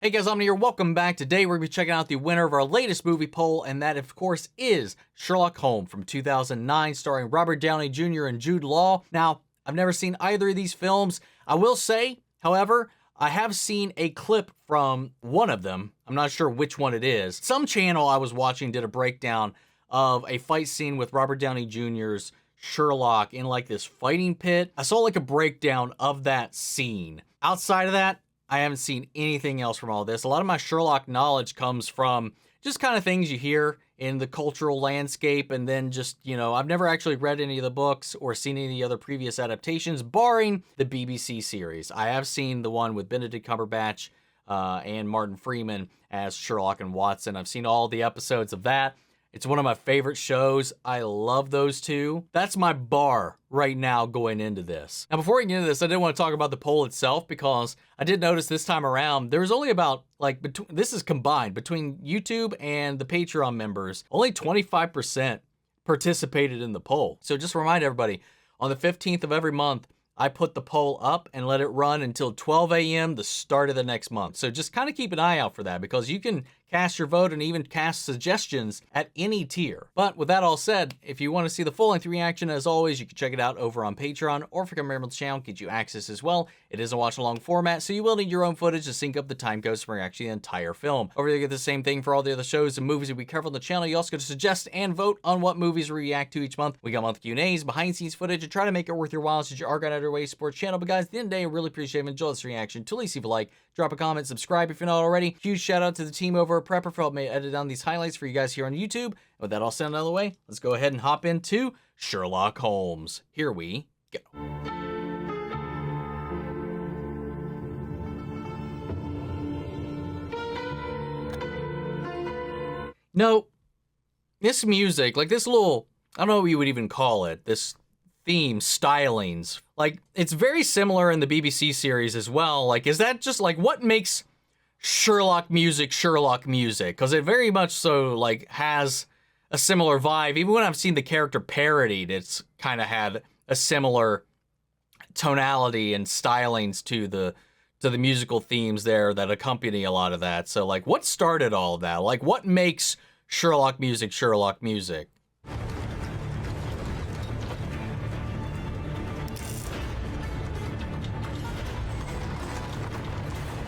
Hey guys, I'm here. Welcome back. Today we're going to be checking out the winner of our latest movie poll, and that, of course, is Sherlock Holmes from 2009, starring Robert Downey Jr. and Jude Law. Now, I've never seen either of these films. I will say, however, I have seen a clip from one of them. I'm not sure which one it is. Some channel I was watching did a breakdown of a fight scene with Robert Downey Jr.'s Sherlock in like this fighting pit. I saw like a breakdown of that scene. Outside of that, I haven't seen anything else from all this. A lot of my Sherlock knowledge comes from just kind of things you hear in the cultural landscape, and then just, you know, I've never actually read any of the books or seen any of the other previous adaptations, barring the BBC series. I have seen the one with Benedict Cumberbatch and Martin Freeman as Sherlock and Watson. I've seen all the episodes of that. It's one of my favorite shows. I love those two. That's my bar right now going into this. Now, before we get into this, I did want to talk about the poll itself, because I did notice this time around, there's only about, like, this is combined between YouTube and the Patreon members, only 25% participated in the poll. So just to remind everybody, on the 15th of every month, I put the poll up and let it run until 12 a.m. the start of the next month. So just kind of keep an eye out for that, because you can cast your vote and even cast suggestions at any tier. But with that all said, if you want to see the full-length reaction, as always, you can check it out over on Patreon, or if you come over to the channel, get you access as well. It is a watch-along format, so you will need your own footage to sync up the time codes for actually the entire film. Over there, you get the same thing for all the other shows and movies that we cover on the channel. You also get to suggest and vote on what movies we react to each month. We got monthly Q&As, behind-the-scenes footage, and try to make it worth your while since you are going out of your way to support the channel. But guys, at the end of the day, I really appreciate it. Enjoy this reaction. To leave a like, drop a comment, subscribe if you're not already. Huge shout out to the team over at Prepper for helping me edit down these highlights for you guys here on YouTube. And with that all said out of the way, let's go ahead and hop into Sherlock Holmes. Here we go. No, this music, like this little, I don't know what you would even call it, this theme, stylings, like it's very similar in the BBC series as well. Like, is that just like what makes Sherlock music? Because it very much so like has a similar vibe. Even when I've seen the character parodied, it's kind of had a similar tonality and stylings to the musical themes there that accompany a lot of that. So like, what started all of that? Like, what makes Sherlock music Sherlock music?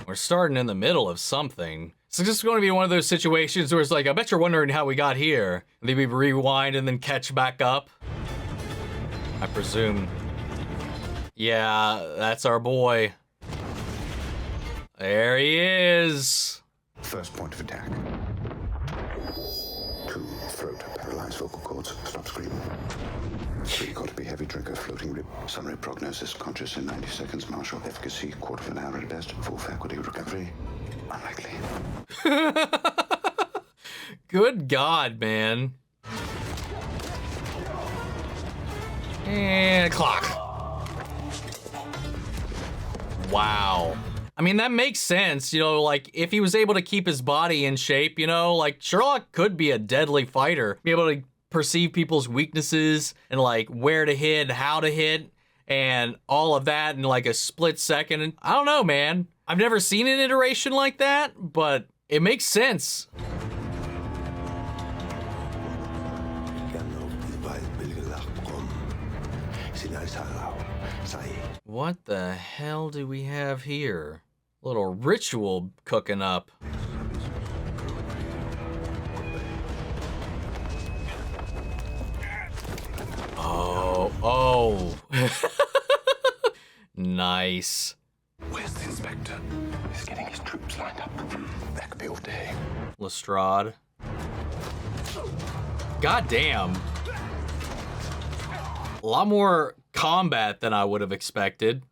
We're starting in the middle of something. It's just going to be one of those situations where it's like, I bet you're wondering how we got here. And then we rewind and then catch back up. I presume. Yeah, that's our boy. There he is. First point of attack. 2, throat, paralyzed vocal cords, stop screaming. 3, got to be heavy drinker, floating rib. Summary prognosis, conscious in 90 seconds, martial efficacy, quarter of an hour at best, full faculty recovery, unlikely. Good God, man. And clock. Wow. I mean, that makes sense, you know, like, if he was able to keep his body in shape, you know, like, Sherlock could be a deadly fighter. Be able to perceive people's weaknesses and, like, where to hit, how to hit, and all of that in, like, a split second. And I don't know, man. I've never seen an iteration like that, but it makes sense. What the hell do we have here? A little ritual cooking up. Oh. Nice. Where's the inspector? He's getting his troops lined up. That could be all day. Lestrade. God damn. A lot more combat than I would have expected.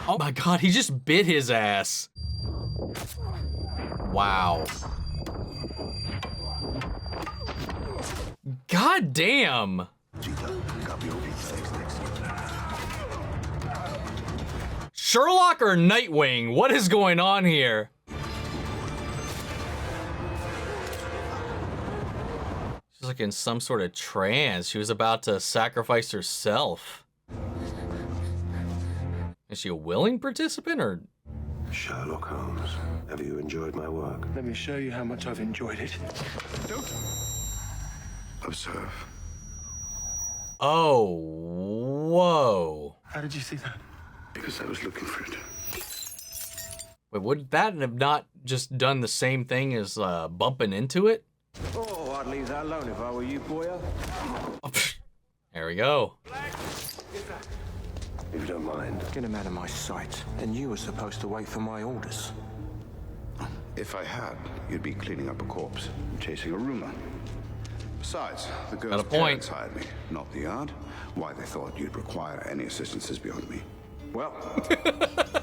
Oh my God, he just bit his ass. Wow. God damn. Sherlock or Nightwing? What is going on here? She's like in some sort of trance. She was about to sacrifice herself. Is she a willing participant, or? Sherlock Holmes, have you enjoyed my work? Let me show you how much I've enjoyed it. Don't. Observe. Oh, whoa. How did you see that? Because I was looking for it. Wait, would that have not just done the same thing as bumping into it? Oh, I'd leave that alone if I were you, boyo. Oh, there we go. If you don't mind. Get him out of my sight. And you were supposed to wait for my orders. If I had, you'd be cleaning up a corpse and chasing a rumor. Besides, the Got a girl's point. parents hired me, not the yard. Why they thought you'd require any assistance is beyond me. Well,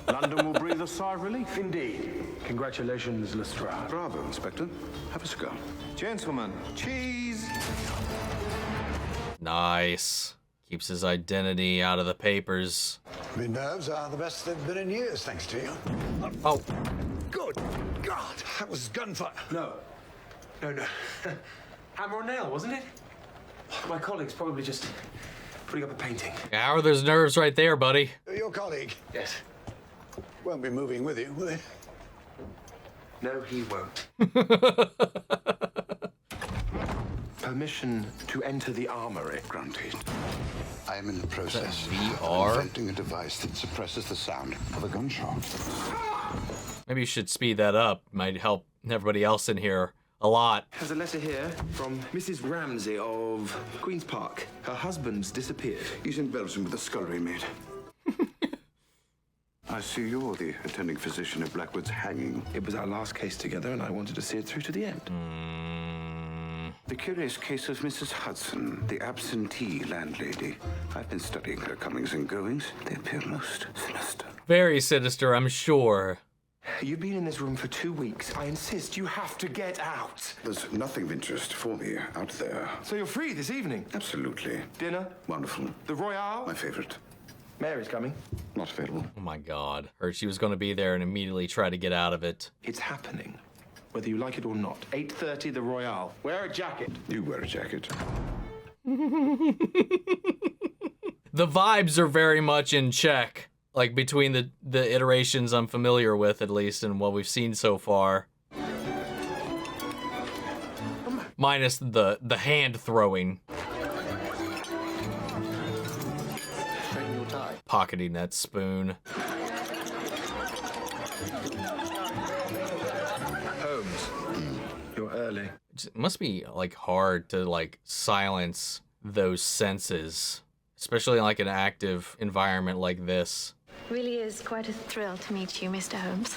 London will breathe a sigh of relief. Indeed. Congratulations, Lestrade. Bravo, Inspector. Have a cigar. Gentlemen, cheese. Nice. Keeps his identity out of the papers. My nerves are the best they've been in years, thanks to you. Oh, Good God, that was gunfire. No. No. Hammer and nail, wasn't it? My colleague's probably just putting up a painting. how are those nerves right there, buddy? Your colleague Yes. won't be moving with you, will he? No, he won't. Permission to enter the armory. Granted. I am in the process VR? of inventing a device that suppresses the sound of a gunshot. Maybe you should speed that up. Might help everybody else in here a lot. There's a letter here from Mrs. Ramsay of Queen's Park. Her husband's disappeared. He's in Belgium with a scullery maid. I see you're the attending physician at Blackwood's hanging. It was our last case together, and I wanted to see it through to the end. The curious case of Mrs. Hudson, the absentee landlady. I've been studying her comings and goings. They appear most sinister. Very sinister, I'm sure. You've been in this room for 2 weeks. I insist you have to get out. There's nothing of interest for me out there. So you're free this evening? Absolutely. Dinner? Wonderful. The Royale? My favorite. Mary's coming. Not available. Oh my god. Heard she was going to be there and immediately try to get out of it. It's happening, whether you like it or not. 8:30, the Royale. Wear a jacket. You wear a jacket. The vibes are very much in check. Like between the iterations I'm familiar with, at least, and what we've seen so far. Minus the hand throwing. Straighten your tie. Pocketing that spoon. Holmes, you're early. It must be like hard to like silence those senses, especially in like an active environment like this. Really is quite a thrill to meet you, Mr. Holmes.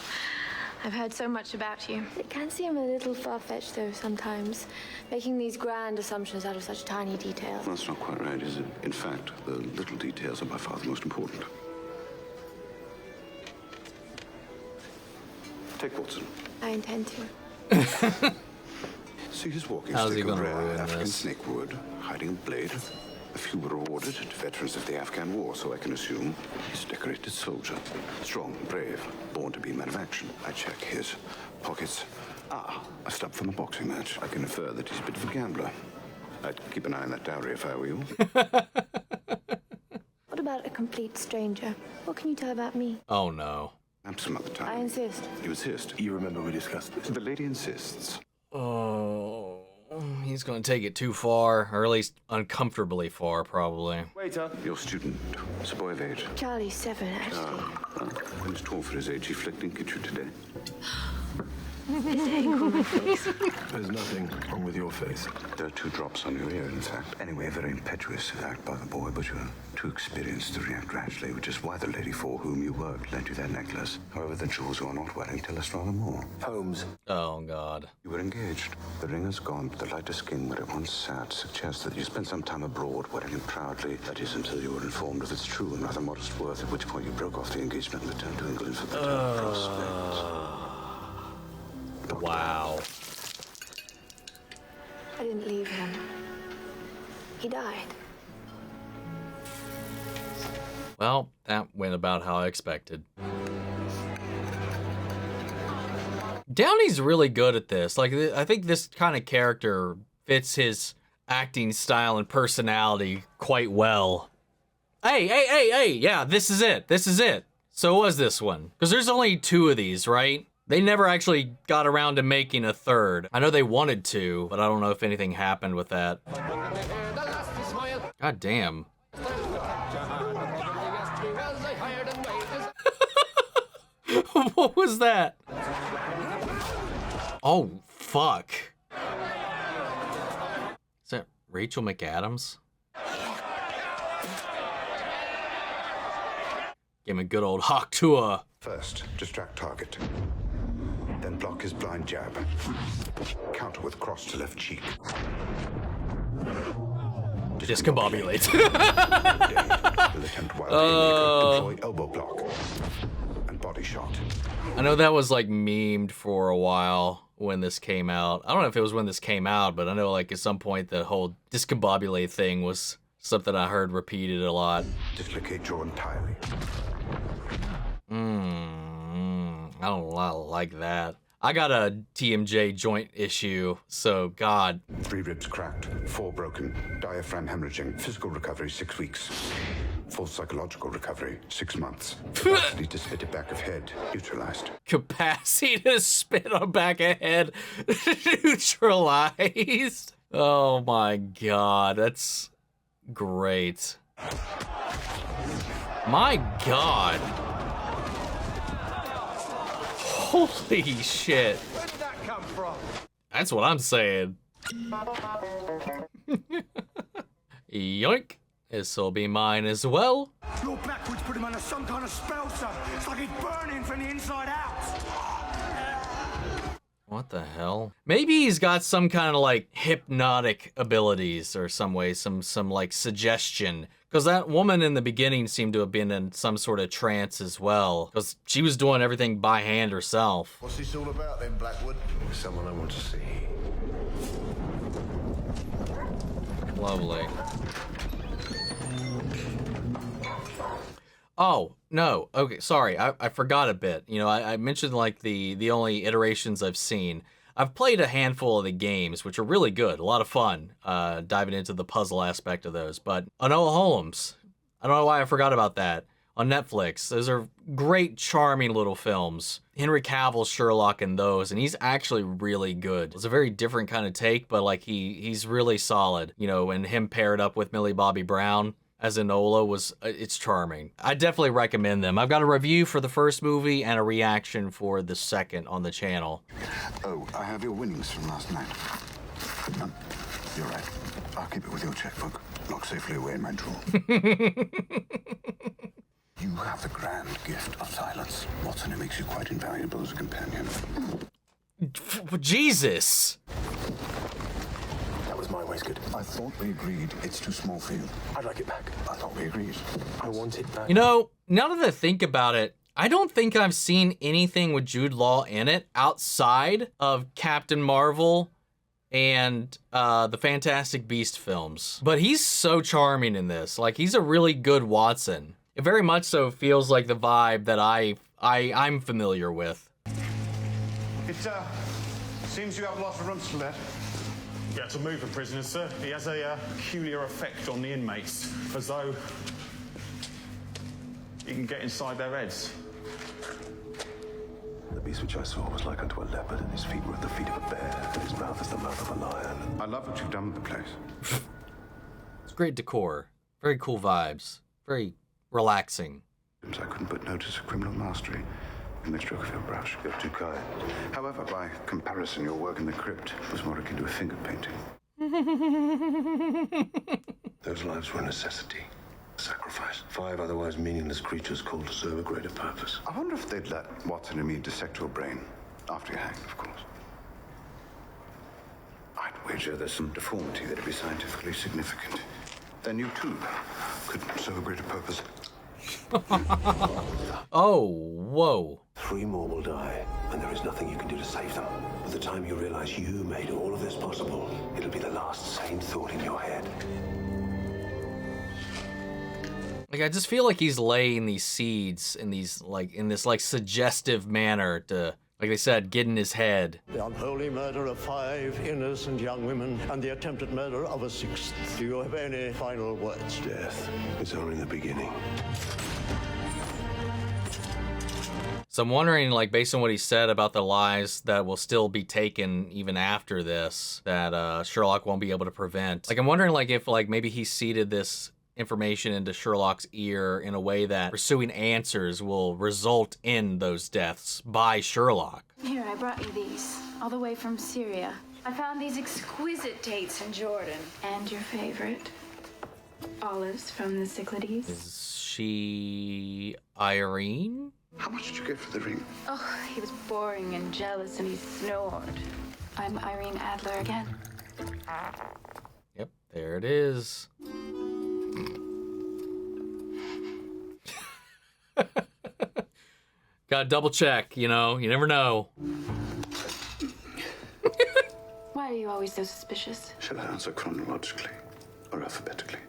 I've heard so much about you. It can seem a little far-fetched, though, sometimes, making these grand assumptions out of such tiny details. That's not quite right, is it? In fact, the little details are by far the most important. Take Watson. I intend to. See his walking How's he stick of gonna rare ruin African this? snake wood, hiding a blade. A few were awarded to veterans of the Afghan War, so I can assume he's a decorated soldier. Strong, brave, born to be a man of action. I check his pockets. Ah, a stub from a boxing match. I can infer that he's a bit of a gambler. I'd keep an eye on that dowry if I were you. What about a complete stranger? What can you tell about me? Oh no. Perhaps some other I time. insist. You insist. You remember we discussed this? The lady insists. Oh, he's gonna take it too far, or at least uncomfortably far, probably. Waiter. Your student is a boy of age. Charlie's 7, actually. When he's tall for his age, he flicked and get you today. There's nothing wrong with your face. There are 2 drops on your ear, in fact. Anyway, a very impetuous act by the boy, but you're too experienced to react rashly, which is why the lady for whom you worked lent you that necklace. However, the jewels you are not wearing tell us rather more. Holmes. Oh god. You were engaged. The ring has gone, but the lighter skin where it once sat suggests that you spent some time abroad wearing it proudly. That is, until you were informed of its true and rather modest worth, at which point you broke off the engagement and returned to England for better prospects. Wow. I didn't leave him. He died. Well, that went about how I expected. Downey's really good at this. Like, I think this kind of character fits his acting style and personality quite well. Hey, yeah, this is it. This is it. So what was this one? Because there's only 2 of these, right? They never actually got around to making a 3rd. I know they wanted to, but I don't know if anything happened with that. God damn. What was that? Oh, fuck. Is that Rachel McAdams? Give him a good old hawk to a... First, distract target. Then block his blind jab. Counter with cross to left cheek. Discombobulate. Will attempt wild aim, deploy elbow block and body shot. I know that was like memed for a while when this came out. I don't know if it was when this came out, but I know like at some point the whole discombobulate thing was something I heard repeated a lot. Dislocate jaw entirely. I don't like that. I got a TMJ joint issue, so God. 3 ribs cracked, 4 broken, diaphragm hemorrhaging, physical recovery 6 weeks, full psychological recovery 6 months, capacity to spit it back of head neutralized. Capacity to spit on back of head neutralized. Oh my God, that's great. My God. Holy shit. Where did that come from? That's what I'm saying. Yoink. This'll be mine as well. Your Blackwood's put him under some kind of spell, sir. It's like he's burning from the inside out. What the hell? Maybe he's got some kind of like hypnotic abilities or some way, some like suggestion. Because that woman in the beginning seemed to have been in some sort of trance as well. Because she was doing everything by hand herself. What's this all about then, Blackwood? Someone I want to see. Lovely. Oh, no. Okay, sorry. I forgot a bit. You know, I mentioned like the only iterations I've seen. I've played a handful of the games, which are really good. A lot of fun, diving into the puzzle aspect of those. But Enola Holmes, I don't know why I forgot about that. On Netflix, those are great, charming little films. Henry Cavill's Sherlock in those, and he's actually really good. It's a very different kind of take, but like he's really solid. You know, and him paired up with Millie Bobby Brown as Enola was, it's charming. I definitely recommend them. I've got a review for the first movie and a reaction for the second on the channel. Oh, I have your winnings from last night. You're right. I'll keep it with your checkbook. Locked safely away in my drawer. You have the grand gift of silence, Watson. It makes you quite invaluable as a companion. Jesus! That was my waistcoat. I thought we agreed it's too small for you. I'd like it back. I thought we agreed. I want it back. You know, now that I think about it, I don't think I've seen anything with Jude Law in it outside of Captain Marvel and the Fantastic Beast films. But he's so charming in this. Like, he's a really good Watson. It very much so feels like the vibe that I'm familiar with. It seems you have lots of rooms to let. Yeah, to move a prisoner, sir. He has a peculiar effect on the inmates, as though he can get inside their heads. The beast which I saw was like unto a leopard, and his feet were at the feet of a bear, and his mouth is the mouth of a lion. I love what you've done with the place. It's great decor, very cool vibes, very relaxing. I couldn't but notice a criminal mastery in the stroke of your brush. You're too kind. However, by comparison, your work in the crypt was more akin to a finger painting. Those lives were a necessity. Sacrifice. 5 otherwise meaningless creatures called to serve a greater purpose. I wonder if they'd let Watson and me dissect your brain. After you're hanged, of course. I'd wager there's some deformity that'd be scientifically significant. Then you, too, could serve a greater purpose. Oh, whoa. 3 more will die, and there is nothing you can do to save them. By the time you realize you made all of this possible, it'll be the last sane thought in your head. Like, I just feel like he's laying these seeds in these, like, in this, like, suggestive manner to, like they said, get in his head. The unholy murder of 5 innocent young women and the attempted murder of a 6th. Do you have any final words? Death is only the beginning. So I'm wondering, like, based on what he said about the lies that will still be taken even after this, that Sherlock won't be able to prevent. Like, I'm wondering, like, if, like, maybe he seeded this information into Sherlock's ear in a way that pursuing answers will result in those deaths by Sherlock. Here, I brought you these, all the way from Syria. I found these exquisite dates in Jordan. And your favorite, olives from the Cyclades. Is she Irene? How much did you get for the ring? Oh, he was boring and jealous and he snored. I'm Irene Adler again. Yep, there it is. Gotta double check, you know, you never know. Why are you always so suspicious? Shall I answer chronologically or alphabetically?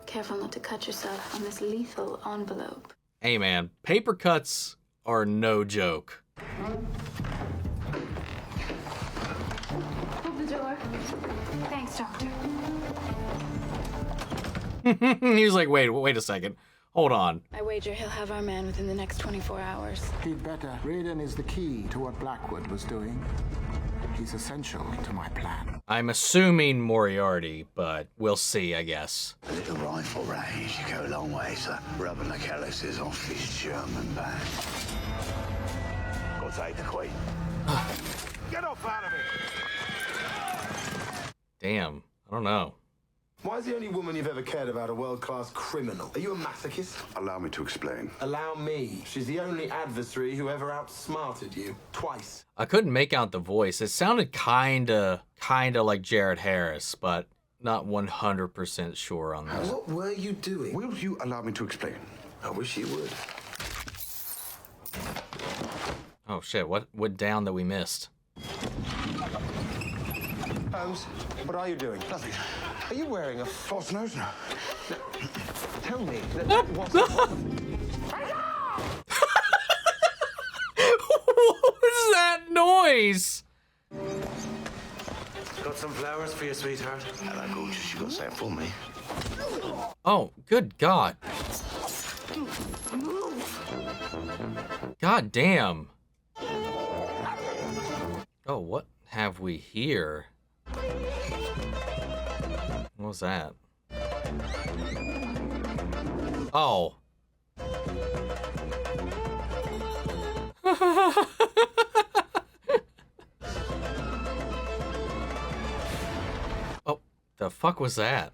Careful not to cut yourself on this lethal envelope. Hey man, paper cuts are no joke. Hold the door. Thanks, Doctor. He was like, wait a second. Hold on. I wager he'll have our man within the next 24 hours. He'd better. Raiden is the key to what Blackwood was doing. He's essential to my plan. I'm assuming Moriarty, but we'll see, I guess. A little rifle range, you go a long way, sir. Rubbing the calluses off his German back. Go take the queen. Get off out of it! Damn, I don't know. Why is the only woman you've ever cared about a world-class criminal? Are you a masochist? Allow me to explain. Allow me. She's the only adversary who ever outsmarted you. Twice. I couldn't make out the voice. It sounded kinda like Jared Harris, but not 100% sure on that. What were you doing? Will you allow me to explain? I wish you would. Oh shit, what went down that we missed? Holmes, what are you doing? Nothing. Are you wearing a False nose now. Tell me that wasn't... What was that noise? Got some flowers for you, sweetheart. Hello, gorgeous. You got something for me? Oh, good God. God damn. Oh, what have we here? What was that? Oh. Oh, the fuck was that?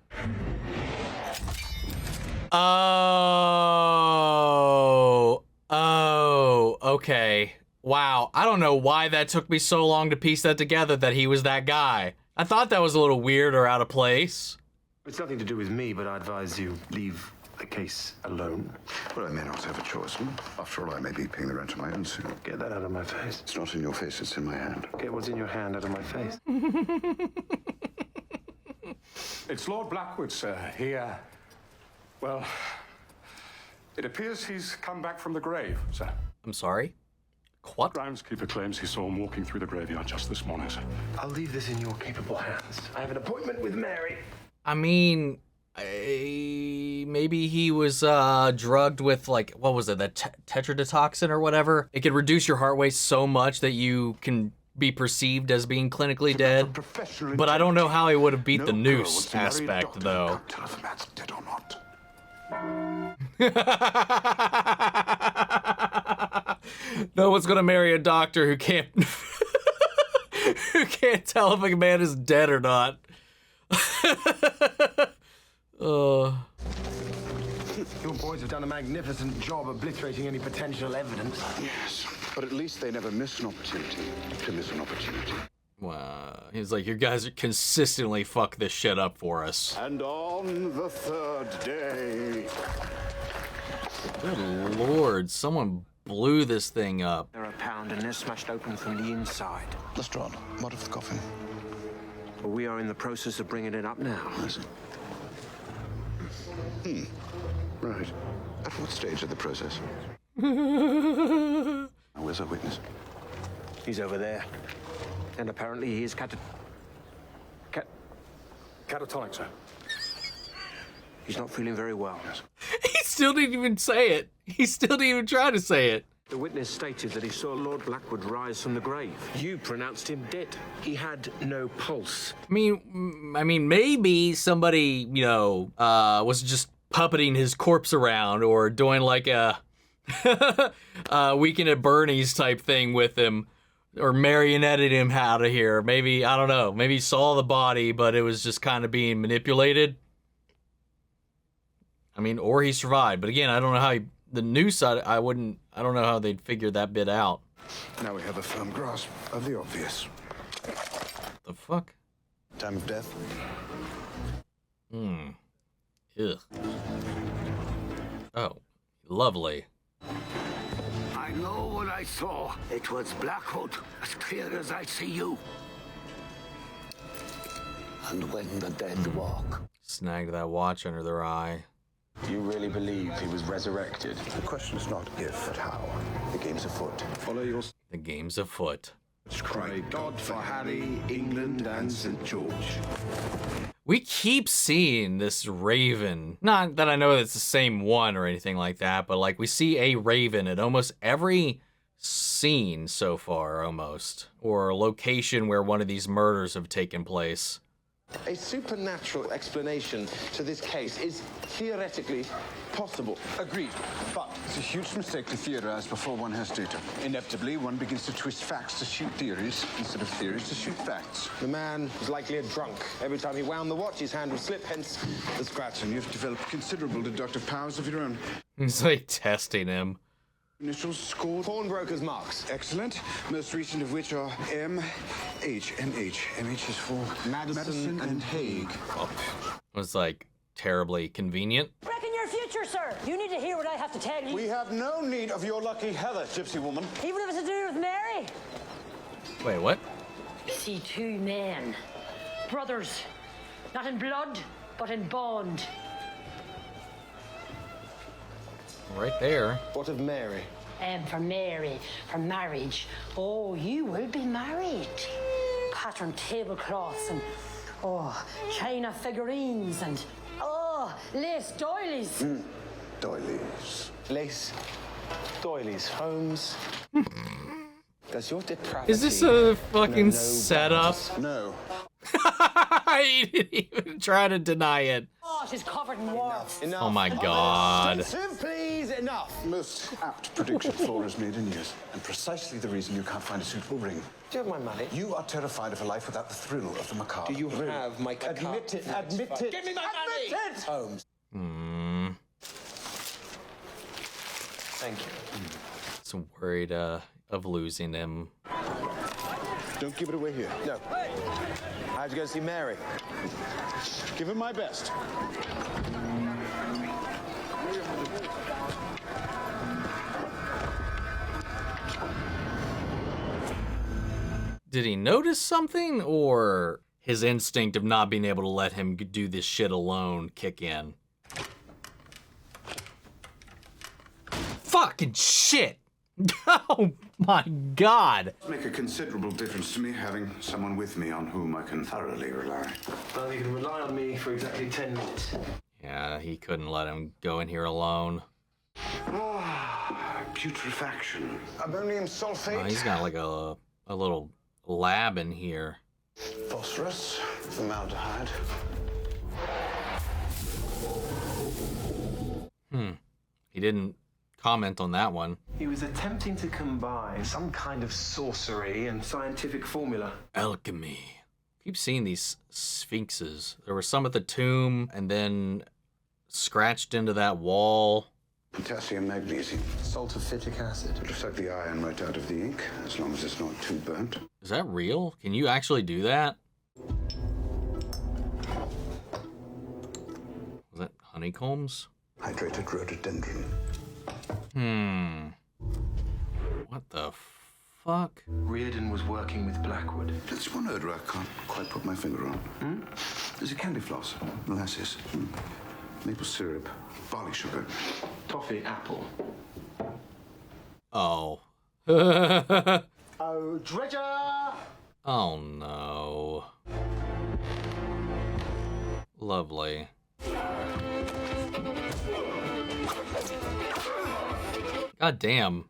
Oh, okay. Wow, I don't know why that took me so long to piece that together that he was that guy. I thought that was a little weird or out of place. It's nothing to do with me, but I advise you leave the case alone. Well, I may not have a choice. After all, I may be paying the rent of my own soon. Get that out of my face. It's not in your face, it's in my hand. Get what's in your hand out of my face. It's Lord Blackwood, sir. He, well, it appears he's come back from the grave, sir. I'm sorry? What? Groundskeeper claims he saw him walking through the graveyard just this morning, sir. I'll leave this in your capable hands. I have an appointment with Mary. I mean, maybe he was drugged with, like, what was it, that tetrodotoxin or whatever? It could reduce your heart rate so much that you can be perceived as being clinically dead. But I don't know how he would have beat the noose aspect, though. Tell if the man's dead or not. No one's gonna marry a doctor who can't who can't tell if a man is dead or not. Your boys have done a magnificent job obliterating any potential evidence. Yes, but at least they never miss an opportunity to miss an opportunity. Wow. He's like, you guys consistently fuck this shit up for us. And on the third day... Good lord, someone blew this thing up. They're a pound and they're smashed open from the inside. Lestrade, what of the coffin? Well, we are in the process of bringing it up now. I see. Right. At what stage of the process? Where's our witness? He's over there. And apparently he is Catatonic, sir. He's not feeling very well. He still didn't even say it. He still didn't even try to say it. The witness stated that he saw Lord Blackwood rise from the grave. You pronounced him dead. He had no pulse. I mean, maybe somebody, was just puppeting his corpse around or doing like a Weekend at Bernie's type thing with him, or marionetted him out of here. Maybe, I don't know, maybe he saw the body, but it was just kind of being manipulated. I mean, or he survived. But again, I don't know how the news side, I don't know how they'd figure that bit out. Now we have a firm grasp of the obvious. The fuck? Time of death? Ugh. Oh, lovely. I know what I saw. It was Blackwood, as clear as I see you. And when the dead walk. Snagged that watch under their eye. You really believe he was resurrected? The question is not if, but how. The game's afoot. Follow your... The game's afoot. Cry God for Harry, England, and St. George. We keep seeing this raven. Not that I know it's the same one or anything like that, but like we see a raven at almost every scene so far, almost. Or a location where one of these murders have taken place. A supernatural explanation to this case is theoretically possible. Agreed. But it's a huge mistake to theorize before one has data. Inevitably, one begins to twist facts to suit theories instead of theories to suit facts. The man was likely a drunk. Every time he wound the watch, his hand would slip, hence the scratch. And you've developed considerable deductive powers of your own. He's like testing him. Initials scored. Pawnbroker's marks. Excellent. Most recent of which are M.H. M.H. M.H. is for Matheson and Haig. Oh, was like terribly convenient. Reckon your future, sir. You need to hear what I have to tell you. We have no need of your lucky heather, gypsy woman. Even if it's to do with Mary. Wait, what? See two men. Brothers. Not in blood, but in bond. Right there. What of Mary? For Mary, for marriage. Oh, you will be married. Patterned tablecloths and, china figurines and, lace doilies. Doilies. Lace doilies. Holmes. Does your depravity... Is this a fucking setup? No. He didn't even try to deny it. Oh, she's covered in warts. Enough. Oh my god. Expensive, please, enough. Most apt prediction Flora's made in years. And precisely the reason you can't find a suitable ring. Do you have my money? You are terrified of a life without the thrill of the macabre. Do you have my card? Admit it. Admit it. Give me my money! Admit it! Holmes. Thank you. So worried of losing him. Don't give it away here. No. How'd you go see Mary? Give it my best. Did he notice something, or his instinct of not being able to let him do this shit alone kick in? Fucking shit! Oh my god! It'll make a considerable difference to me having someone with me on whom I can thoroughly rely. Well, you can rely on me for exactly 10 minutes. Yeah, he couldn't let him go in here alone. Putrefaction. Ammonium sulfate. Oh, he's got like a little lab in here. Phosphorus. Formaldehyde. He didn't comment on that one. He was attempting to combine some kind of sorcery and scientific formula. Alchemy. Keep seeing these sphinxes. There were some at the tomb, and then scratched into that wall. Potassium magnesium. Sulfuric acid. It looks like the iron right out of the ink, as long as it's not too burnt. Is that real? Can you actually do that? Was that honeycombs? Hydrated rhododendron. What the fuck? Reardon was working with Blackwood. That's one odor I can't quite put my finger on. There's a candy floss, molasses, maple syrup, barley sugar. Toffee apple. Oh. Oh, treasure! Oh no. Lovely. God damn.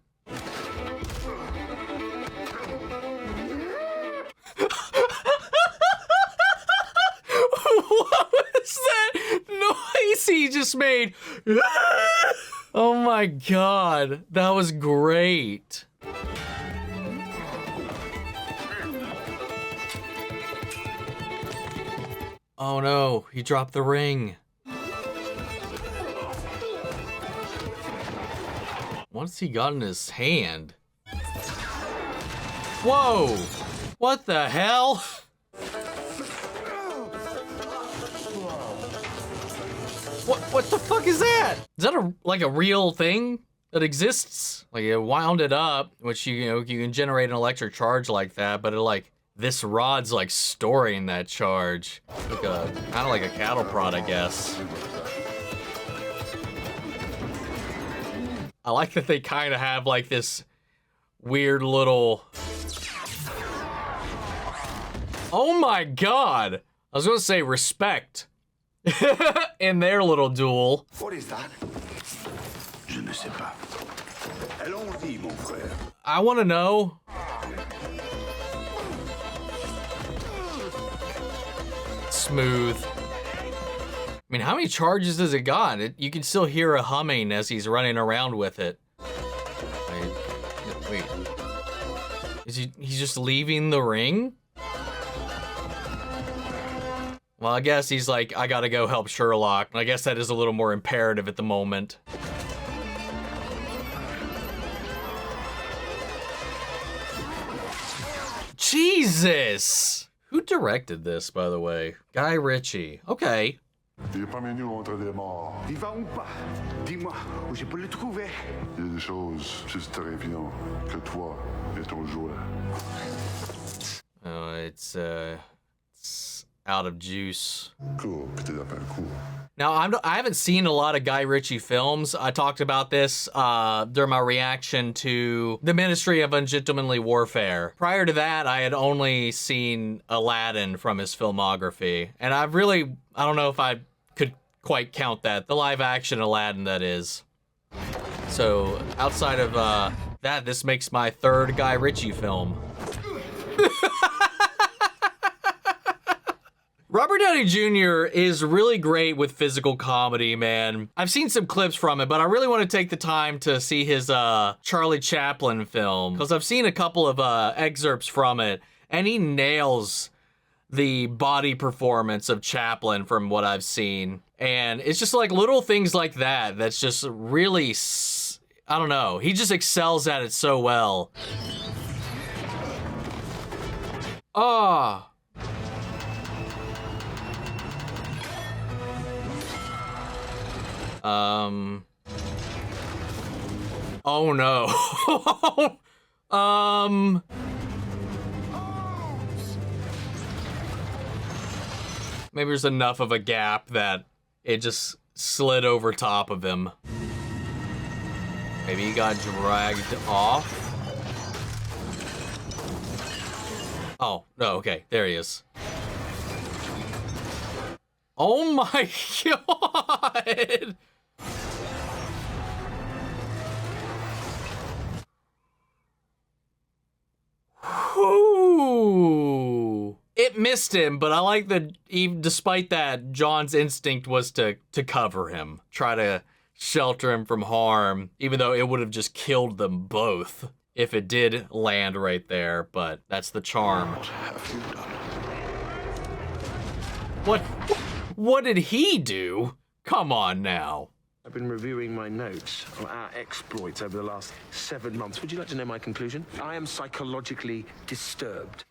just made. Oh my god, that was great. Oh no, he dropped the ring. What's he got in his hand? Whoa! What the hell? What the fuck is that? Is that like a real thing that exists? Like it wound it up, which you can generate an electric charge like that, but this rod's like storing that charge. Like kind of like a cattle prod, I guess. I like that they kind of have like this weird little. Oh my god! I was gonna say respect in their little duel. What is that? Je ne sais pas. Allons-y, mon frère. I want to know. Smooth. I mean, how many charges does it got? You can still hear a humming as he's running around with it. Wait. He's just leaving the ring? Well, I guess he's like, I gotta go help Sherlock. And I guess that is a little more imperative at the moment. Jesus! Who directed this, by the way? Guy Ritchie. Okay. Il est parmi nous entre les morts. Vivant ou pas? Dis-moi où je peux le trouver. Il y a des choses plus terrifiantes que toi et ton jouet. Oh, it's out of juice. Cool, que tu l'appelles cool. Now, I haven't seen a lot of Guy Ritchie films. I talked about this during my reaction to The Ministry of Ungentlemanly Warfare. Prior to that, I had only seen Aladdin from his filmography. And I don't know if I could quite count that. The live-action Aladdin, that is. So, outside of that, this makes my third Guy Ritchie film. Robert Downey Jr. is really great with physical comedy, man. I've seen some clips from it, but I really want to take the time to see his Charlie Chaplin film, because I've seen a couple of excerpts from it, and he nails the body performance of Chaplin from what I've seen. And it's just like little things like that that's just really, I don't know, he just excels at it so well. Oh no. Maybe there's enough of a gap that it just slid over top of him. Maybe he got dragged off. Oh, no, okay, there he is. Oh my god! Whew. It missed him, but I like that even despite that, John's instinct was to cover him. Try to shelter him from harm, even though it would have just killed them both if it did land right there, but that's the charm. What have you done? What did he do? Come on now. I've been reviewing my notes on our exploits over the last 7 months. Would you like to know my conclusion? I am psychologically disturbed.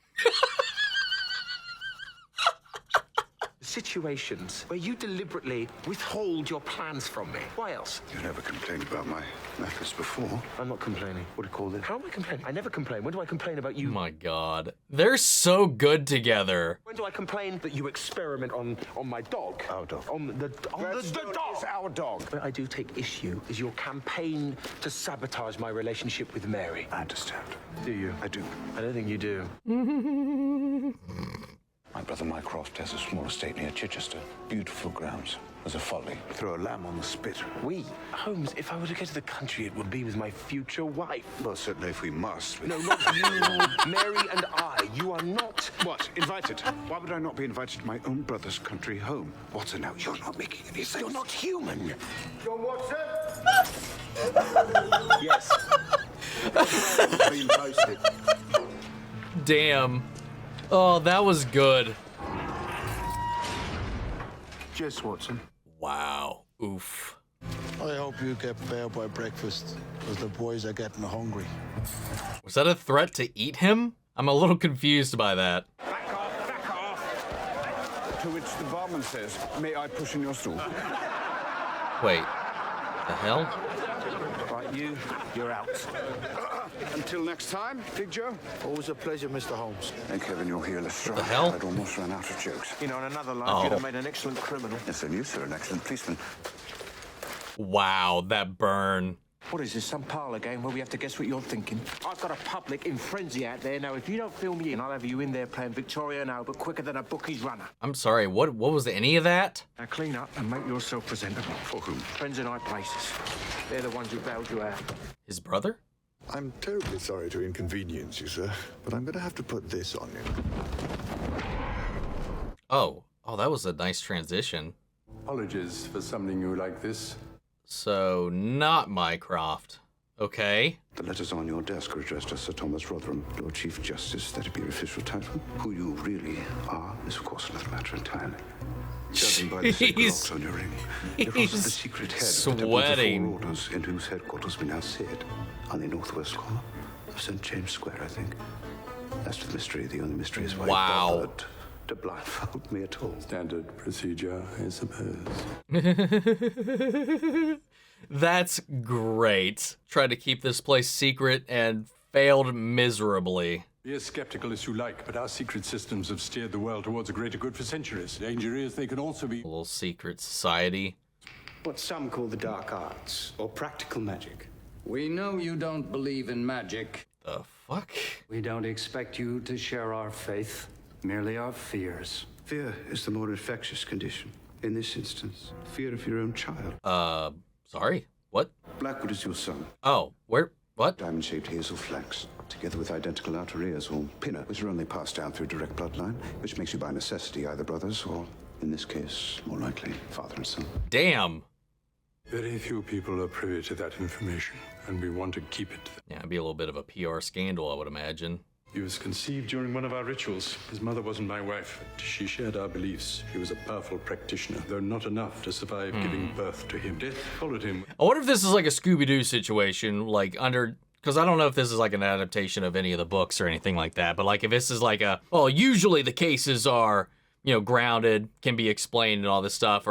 Situations where you deliberately withhold your plans from me. Why else? You never complained about my methods before. I'm not complaining. What do you call it? How am I complaining? I never complain. When do I complain about you? Oh my god. They're so good together. When do I complain that you experiment on my dog? Our dog. On the dog. Is our dog. Where I do take issue is your campaign to sabotage my relationship with Mary. I understand. Do you? I do. I don't think you do. My brother Mycroft has a small estate near Chichester. Beautiful grounds. There's a folly. Throw a lamb on the spit. Holmes, if I were to get to the country, it would be with my future wife. Well, certainly if we must. No, not you, Mary and I. You are not... What? Invited? Why would I not be invited to my own brother's country home? Watson, now, you're not making any sense. You're not human. John Watson? Yes. Being posted. Damn. Oh, that was good. Cheers, Watson. Wow. Oof. I hope you get there by breakfast, because the boys are getting hungry. Was that a threat to eat him? I'm a little confused by that. Back off, back off. To which the barman says, may I push in your stool? Wait. The hell? Right, you're out. Until next time, Big Joe. Always a pleasure, Mr. Holmes. Thank heaven you're here, Lestrade. The hell? I'd almost run out of jokes. You know, in another life, Oh. you'd have made an excellent criminal. Yes, and you, sir, an excellent policeman. Wow, that burn. What is this, some parlour game where we have to guess what you're thinking? I've got a public in frenzy out there. Now, if you don't fill me in, I'll have you in there playing Victoria and Albert quicker than a bookie's runner. I'm sorry, what was any of that? Now, clean up and make yourself presentable. For whom? Friends in high places. They're the ones who bailed you out. His brother? I'm terribly sorry to inconvenience you, sir, but I'm going to have to put this on you. Oh, that was a nice transition. Apologies for summoning you like this. So, not Mycroft. Okay. The letters on your desk are addressed to Sir Thomas Rotherham, Lord Chief Justice. That'd be your official title. Who you really are is, of course, another matter entirely. Judging by the sacred locks on your ring, you're also the secret head of the Temple of the Four Orders, in whose headquarters we now sit, on the northwest corner of St. James Square, I think. As to the mystery, the only mystery is why you bothered to blindfold me at all. Standard procedure, I suppose. That's great. Tried to keep this place secret and failed miserably. Be as skeptical as you like, but our secret systems have steered the world towards a greater good for centuries. Danger is they can also be... A little secret society. What some call the dark arts, or practical magic. We know you don't believe in magic. The fuck? We don't expect you to share our faith, merely our fears. Fear is the more infectious condition. In this instance, fear of your own child. Sorry? What? Blackwood is your son. Oh, where? What? Diamond-shaped hazel flax, together with identical outer ears, or pinner, which are only passed down through direct bloodline, which makes you by necessity either brothers or, in this case, more likely, father and son. Damn. Very few people are privy to that information, and we want to keep it. Yeah, it'd be a little bit of a PR scandal, I would imagine. He was conceived during one of our rituals. His mother wasn't my wife, but she shared our beliefs. She was a powerful practitioner, though not enough to survive giving birth to him. Death followed him. I wonder if this is like a Scooby-Doo situation, like under... Because I don't know if this is like an adaptation of any of the books or anything like that, but like if this is like a... Well, usually the cases are, grounded, can be explained and all this stuff,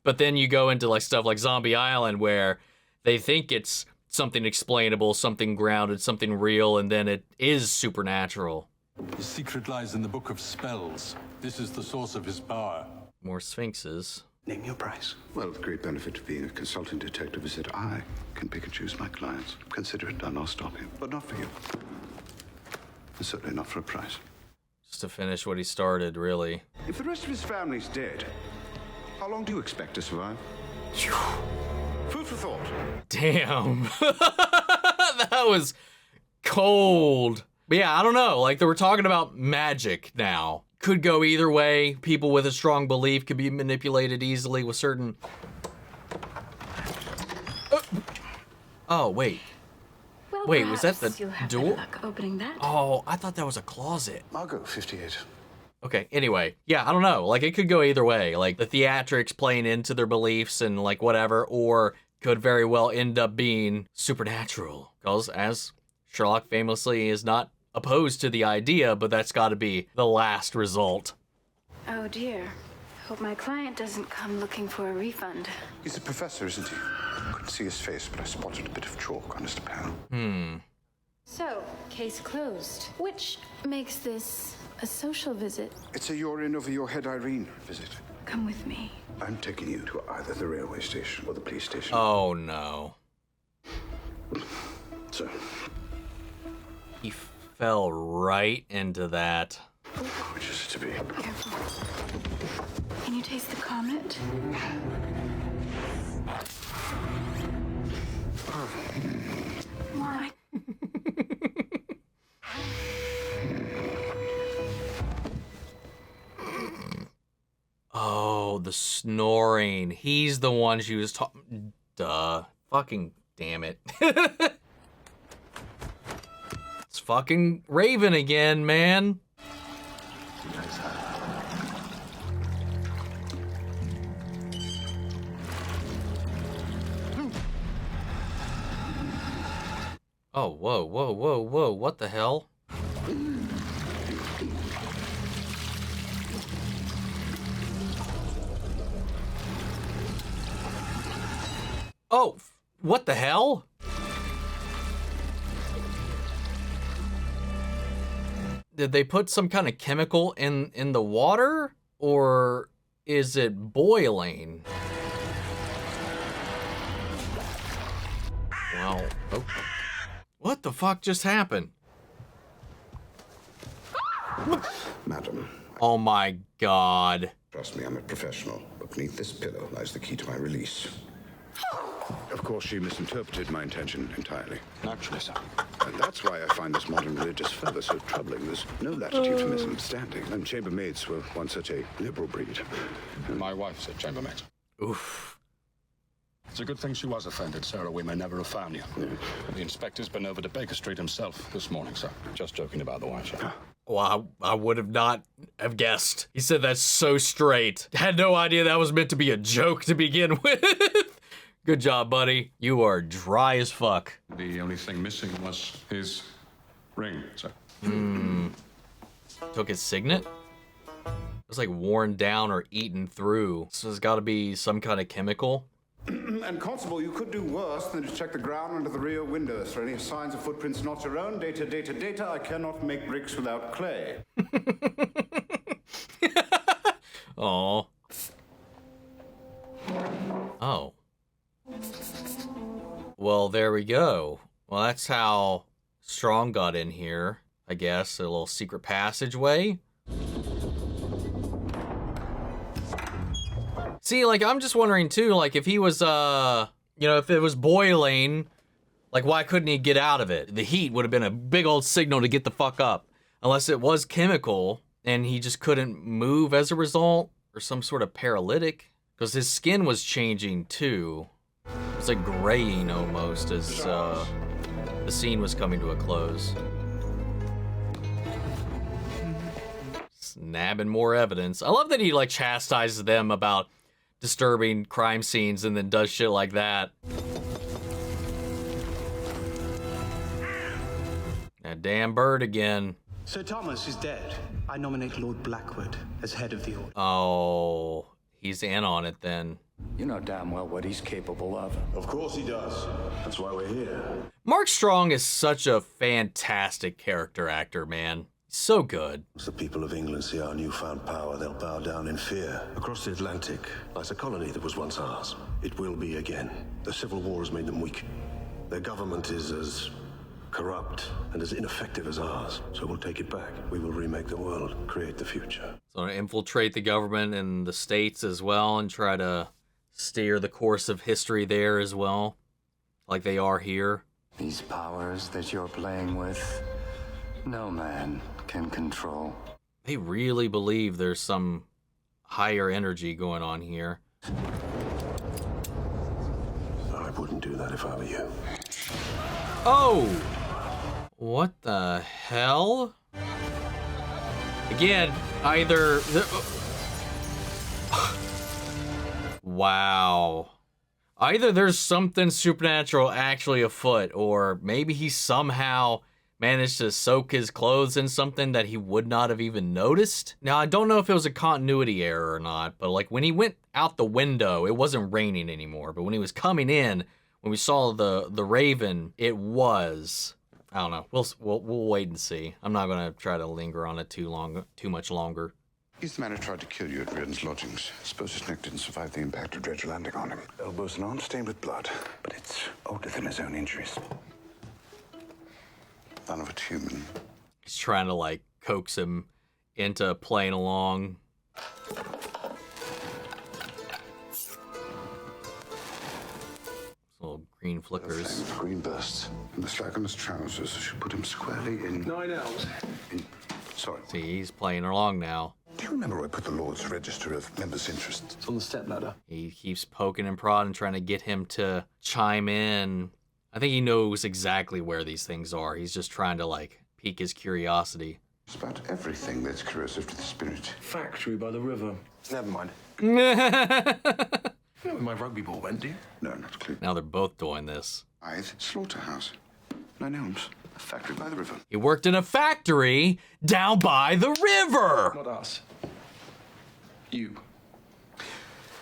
but then you go into like stuff like Zombie Island where they think it's something explainable, something grounded, something real, and then it is supernatural. His secret lies in the Book of Spells. This is the source of his power. More sphinxes. Name your price. Well, the great benefit of being a consultant detective is that I can pick and choose my clients. Consider it done, I'll stop him. But not for you. And certainly not for a price. Just to finish what he started, really. If the rest of his family's dead, how long do you expect to survive? Food for thought. Damn. That was cold. But yeah, I don't know. Like, they were talking about magic now. Could go either way. People with a strong belief could be manipulated easily with certain... Oh, wait. Well, wait, was that the you'll have door? better luck opening that. Oh, I thought that was a closet. Margot, 58. Okay, anyway. Yeah, I don't know. Like, it could go either way. Like, the theatrics playing into their beliefs and, like, whatever, or could very well end up being supernatural. Because, as Sherlock famously is not opposed to the idea, but that's got to be the last result. Oh, dear. Hope my client doesn't come looking for a refund. He's a professor, isn't he? Couldn't see his face, but I spotted a bit of chalk on his lapel. So, case closed. Which makes this a social visit. It's a you're in over your head Irene visit. Come with me. I'm taking you to either the railway station or the police station. Oh, no. So. He fell right into that. Which is it to be? Careful. Can you taste the comet? Why? Oh, the snoring. He's the one she was talking. Duh. Fucking damn it. It's fucking Raven again, man. Oh, whoa, whoa, whoa, whoa. What the hell? Oh, what the hell? Did they put some kind of chemical in the water? Or is it boiling? Wow. Oh. What the fuck just happened? Madam. Oh my God. Trust me, I'm a professional. But beneath this pillow lies the key to my release. Of course, she misinterpreted my intention entirely. Naturally, sir. And that's why I find this modern religious fervor so troubling. There's no latitude for misunderstanding. And chambermaids were once such a liberal breed. My wife's a chambermaid. Oof. It's a good thing she was offended, sir, or we may never have found you. Yeah. The inspector's been over to Baker Street himself this morning, sir. Just joking about the wife, sir. Well, I would have not have guessed. He said that so straight. Had no idea that was meant to be a joke to begin with. Good job, buddy. You are dry as fuck. The only thing missing was his ring, sir. Took his signet? It was like worn down or eaten through. So there's got to be some kind of chemical. And Constable, you could do worse than to check the ground under the rear windows for any signs of footprints not your own. Data, data, data. I cannot make bricks without clay. Aw. Oh. Well, there we go. Well, that's how Strong got in here, I guess. A little secret passageway. See, like, I'm just wondering, too, like, if he was, you know, if it was boiling, like, why couldn't he get out of it? The heat would have been a big old signal to get the fuck up. Unless it was chemical, and he just couldn't move as a result, or some sort of paralytic. Because his skin was changing, too. It was like graying almost as the scene was coming to a close. Nabbing more evidence. I love that he like chastises them about disturbing crime scenes and then does shit like that. That damn bird again. Sir Thomas is dead. I nominate Lord Blackwood as head of the order. Oh, he's in on it then. You know damn well what he's capable of. Of course he does. That's why we're here. Mark Strong is such a fantastic character actor, man. So good. As the people of England see our newfound power, they'll bow down in fear. Across the Atlantic lies a colony that was once ours. It will be again. The Civil War has made them weak. Their government is as corrupt and as ineffective as ours. So we'll take it back. We will remake the world, create the future. So infiltrate the government in the States as well and try to steer the course of history there as well, like they are here. These powers that you're playing with, no man can control. They really believe there's some higher energy going on here. I wouldn't do that if I were you. Oh! What the hell? Again, either... Wow. Either there's something supernatural actually afoot, or maybe he somehow managed to soak his clothes in something that he would not have even noticed. Now, I don't know if it was a continuity error or not, but like when he went out the window, it wasn't raining anymore. But when he was coming in, when we saw the Raven, it was. I don't know. We'll wait and see. I'm not gonna try to linger on it too much longer. He's the man who tried to kill you at Riordan's lodgings. Suppose his neck didn't survive the impact of Dredge landing on him. Elbows and arms stained with blood, but it's older than his own injuries. None of it human. He's trying to like coax him into playing along. Little green flickers. Green bursts and the slack on his trousers should put him squarely in. 9 elms. Sorry. See, he's playing along now. Do you remember where I put the Lord's Register of Members' Interests? It's on the stepladder. He keeps poking and prodding, trying to get him to chime in. I think he knows exactly where these things are. He's just trying to, like, pique his curiosity. It's about everything that's corrosive to the spirit. Factory by the river. Never mind. Now You know where my rugby ball went, do you? No, not clear. they're both doing this. Slaughterhouse. 9 Elms. A factory by the river. He worked in a factory down by the river. Not us. You.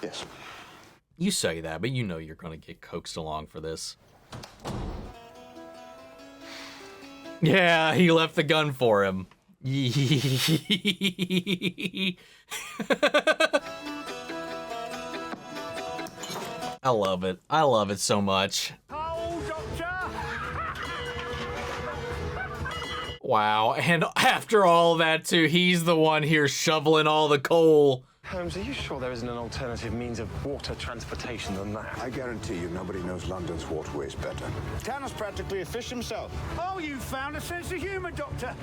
Yes. You say that, but you know you're going to get coaxed along for this. Yeah, he left the gun for him. I love it. I love it so much. Wow, and after all that too, he's the one here shoveling all the coal. Holmes, are you sure there isn't an alternative means of water transportation than that? I guarantee you nobody knows London's waterways better. Tanner's practically a fish himself. Oh, you found a sense of humour, Doctor.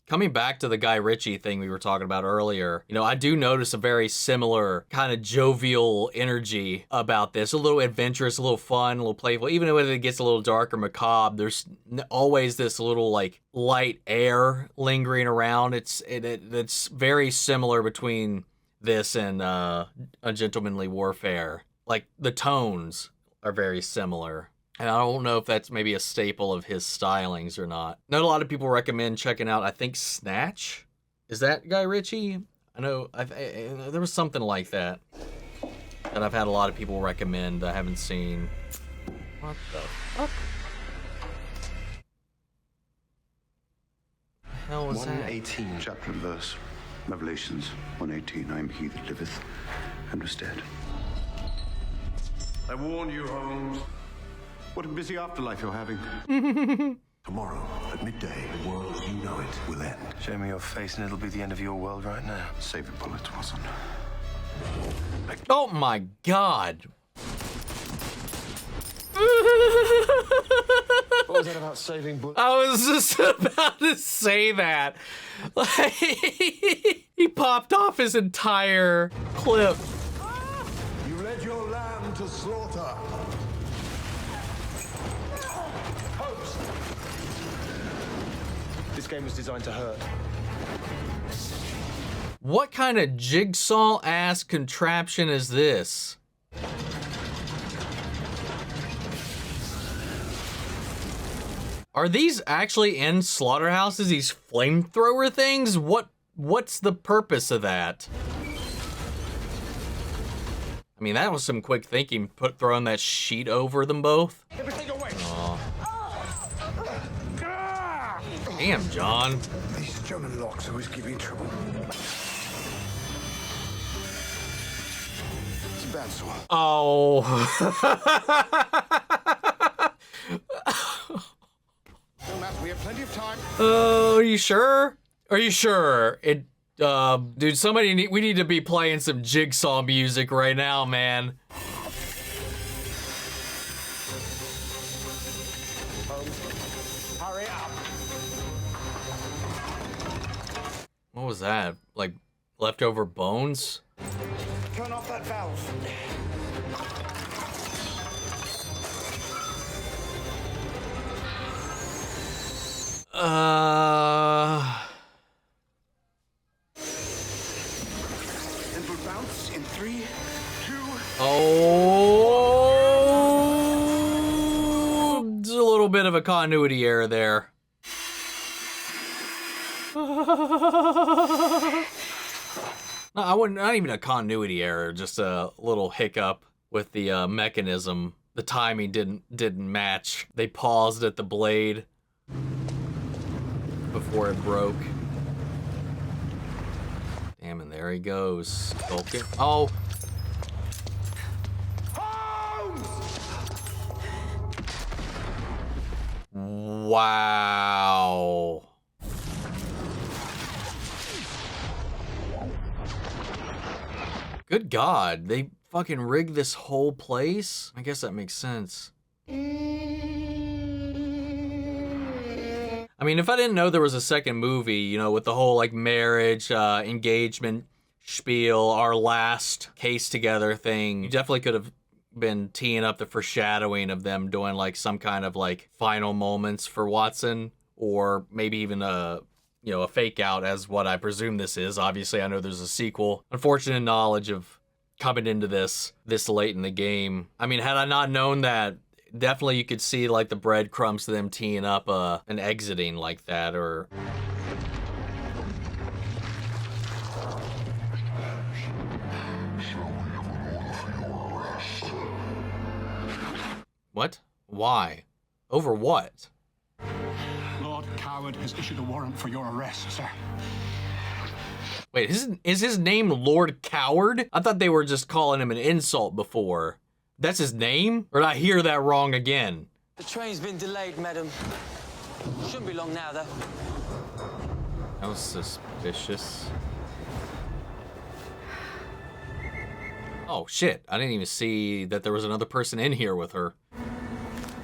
Coming back to the Guy Ritchie thing we were talking about earlier, you know, I do notice a very similar kind of jovial energy about this. A little adventurous, a little fun, a little playful. Even when it gets a little dark or macabre, there's always this little, like, light air lingering around. It's very similar between this and A Gentlemanly Warfare. Like, the tones are very similar. And I don't know if that's maybe a staple of his stylings or not. Not a lot of people recommend checking out, I think, Snatch? Is that Guy Ritchie? I know, there was something like that I've had a lot of people recommend I haven't seen. What the fuck? The hell was that? 118, chapter and verse. Revelations 1:18. I am he that liveth and was dead. I warned you, Holmes. What a busy afterlife you're having. Tomorrow, at midday, the world as you know it will end. Show me your face and it'll be the end of your world right now. Save a bullet, Watson. Oh my God. What was that about saving bullets? I was just about to say that. Like, he popped off his entire clip. You led your lamb to slaughter. This game was designed to hurt. What kind of jigsaw-ass contraption is this? Are these actually in slaughterhouses, these flamethrower things? What's the purpose of that? I mean, that was some quick thinking, throwing that sheet over them both. Everything away. Aw. Damn, John. These German locks always give me trouble. It's a bad sore. Oh. No matter, we have plenty of time. Are you sure? Are you sure? Dude, we need to be playing some jigsaw music right now, man. Hurry up. What was that? Like, leftover bones? Turn off that valve. And we'll bounce in 3, 2. Oh, there's a little bit of a continuity error there. No, I wouldn't. Not even a continuity error, just a little hiccup with the mechanism. The timing didn't match. They paused at the blade before it broke. Damn, and there he goes. Skulking. Oh. Wow. Good God, they fucking rigged this whole place? I guess that makes sense. I mean, if I didn't know there was a second movie, you know, with the whole like marriage, engagement, spiel, our last case together thing, you definitely could have been teeing up the foreshadowing of them doing like some kind of like final moments for Watson, or maybe even a fake out as what I presume this is. Obviously, I know there's a sequel. Unfortunate knowledge of coming into this late in the game. I mean, had I not known that, definitely you could see like the breadcrumbs to them teeing up an exiting like that, or... What? Why? Over what? Lord Coward has issued a warrant for your arrest, sir. Wait, is his name Lord Coward? I thought they were just calling him an insult before. That's his name? Or did I hear that wrong again? The train's been delayed, madam. Shouldn't be long now, though. That was suspicious. Oh, shit. I didn't even see that there was another person in here with her.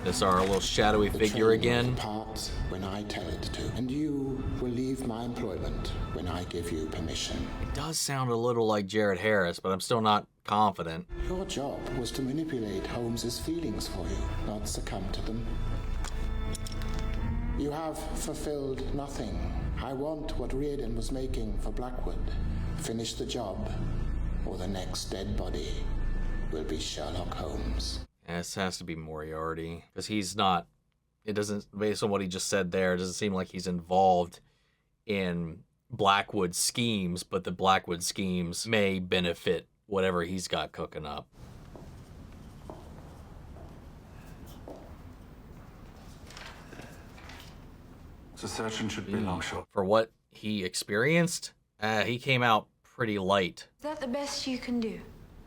This our little shadowy figure again. Departs when I tell it to, and you will leave my employment when I give you permission. It does sound a little like Jared Harris, but I'm still not confident. Your job was to manipulate Holmes's feelings for you, not succumb to them. You have fulfilled nothing. I want what Reilly was making for Blackwood. Finish the job, or the next dead body will be Sherlock Holmes. This has to be Moriarty, because he's not, it doesn't, based on what he just said there, it doesn't seem like he's involved in Blackwood's schemes, but the Blackwood schemes may benefit whatever he's got cooking up. The surgeon should be longshore. For what he experienced, he came out pretty light. Is that the best you can do?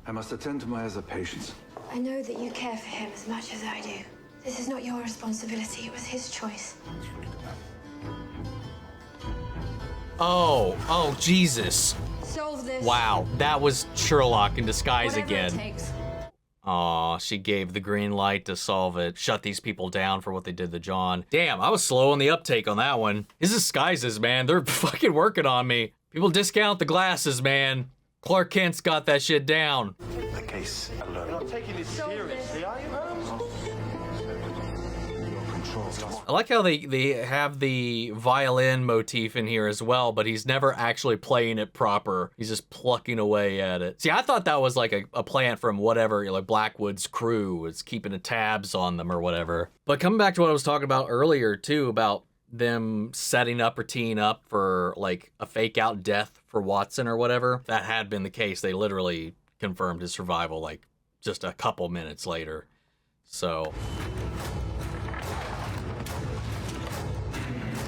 I must attend to my other patients. I know that you care for him as much as I do. This is not your responsibility. It was his choice. Oh, Jesus. Solve this. Wow, that was Sherlock in disguise Whatever again. it takes. Aw, she gave the green light to solve it. Shut these people down for what they did to John. Damn, I was slow on the uptake on that one. His disguises, man, they're fucking working on me. People discount the glasses, man. Clark Kent's got that shit down. The case alone. You're not taking this seriously, are you, Holmes? I like how they have the violin motif in here as well, but he's never actually playing it proper. He's just plucking away at it. See, I thought that was like a plant from whatever, like Blackwood's crew was keeping the tabs on them or whatever. But coming back to what I was talking about earlier too, about them setting up or teeing up for like a fake out death for Watson or whatever, that had been the case. They literally confirmed his survival like just a couple minutes later. So...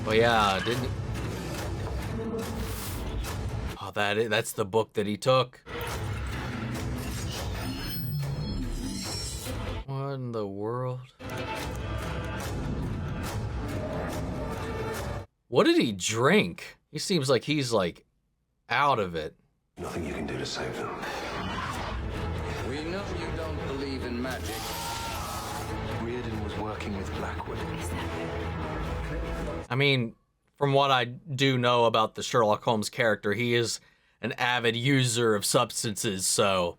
But yeah, didn't... Oh, that's the book that he took. What in the world? What did he drink? He seems like he's like out of it. Nothing you can do to save them. We know you don't believe in magic. Reardon was working with Blackwood. I mean, from what I do know about the Sherlock Holmes character, he is an avid user of substances, so...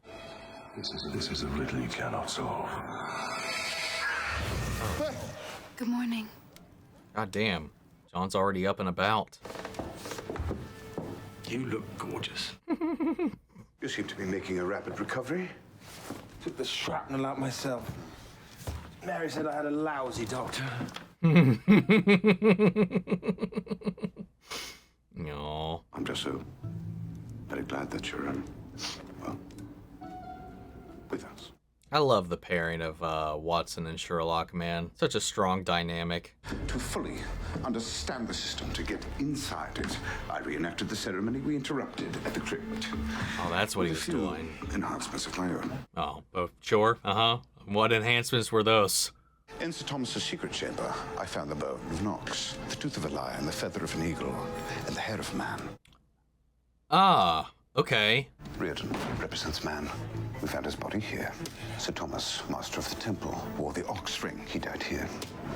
This is a riddle you cannot solve. Good morning. God damn. John's already up and about. You look gorgeous. You seem to be making a rapid recovery. Took the shrapnel out myself. Mary said I had a lousy doctor. No. I'm just so very glad that you're, well, with us. I love the pairing of Watson and Sherlock, man. Such a strong dynamic. To fully understand the system, to get inside it, I reenacted the ceremony we interrupted at the crypt. Oh, that's what he was doing. Enhancements of my own. Oh, sure, uh-huh. What enhancements were those? In In Sir Thomas's secret chamber, I found the bone of an ox, the tooth of a lion, the feather of an eagle, and the hair of a man. Ah, okay. Reardon represents man. We found his body here. Sir Thomas, master of the temple, wore the ox ring. He died here.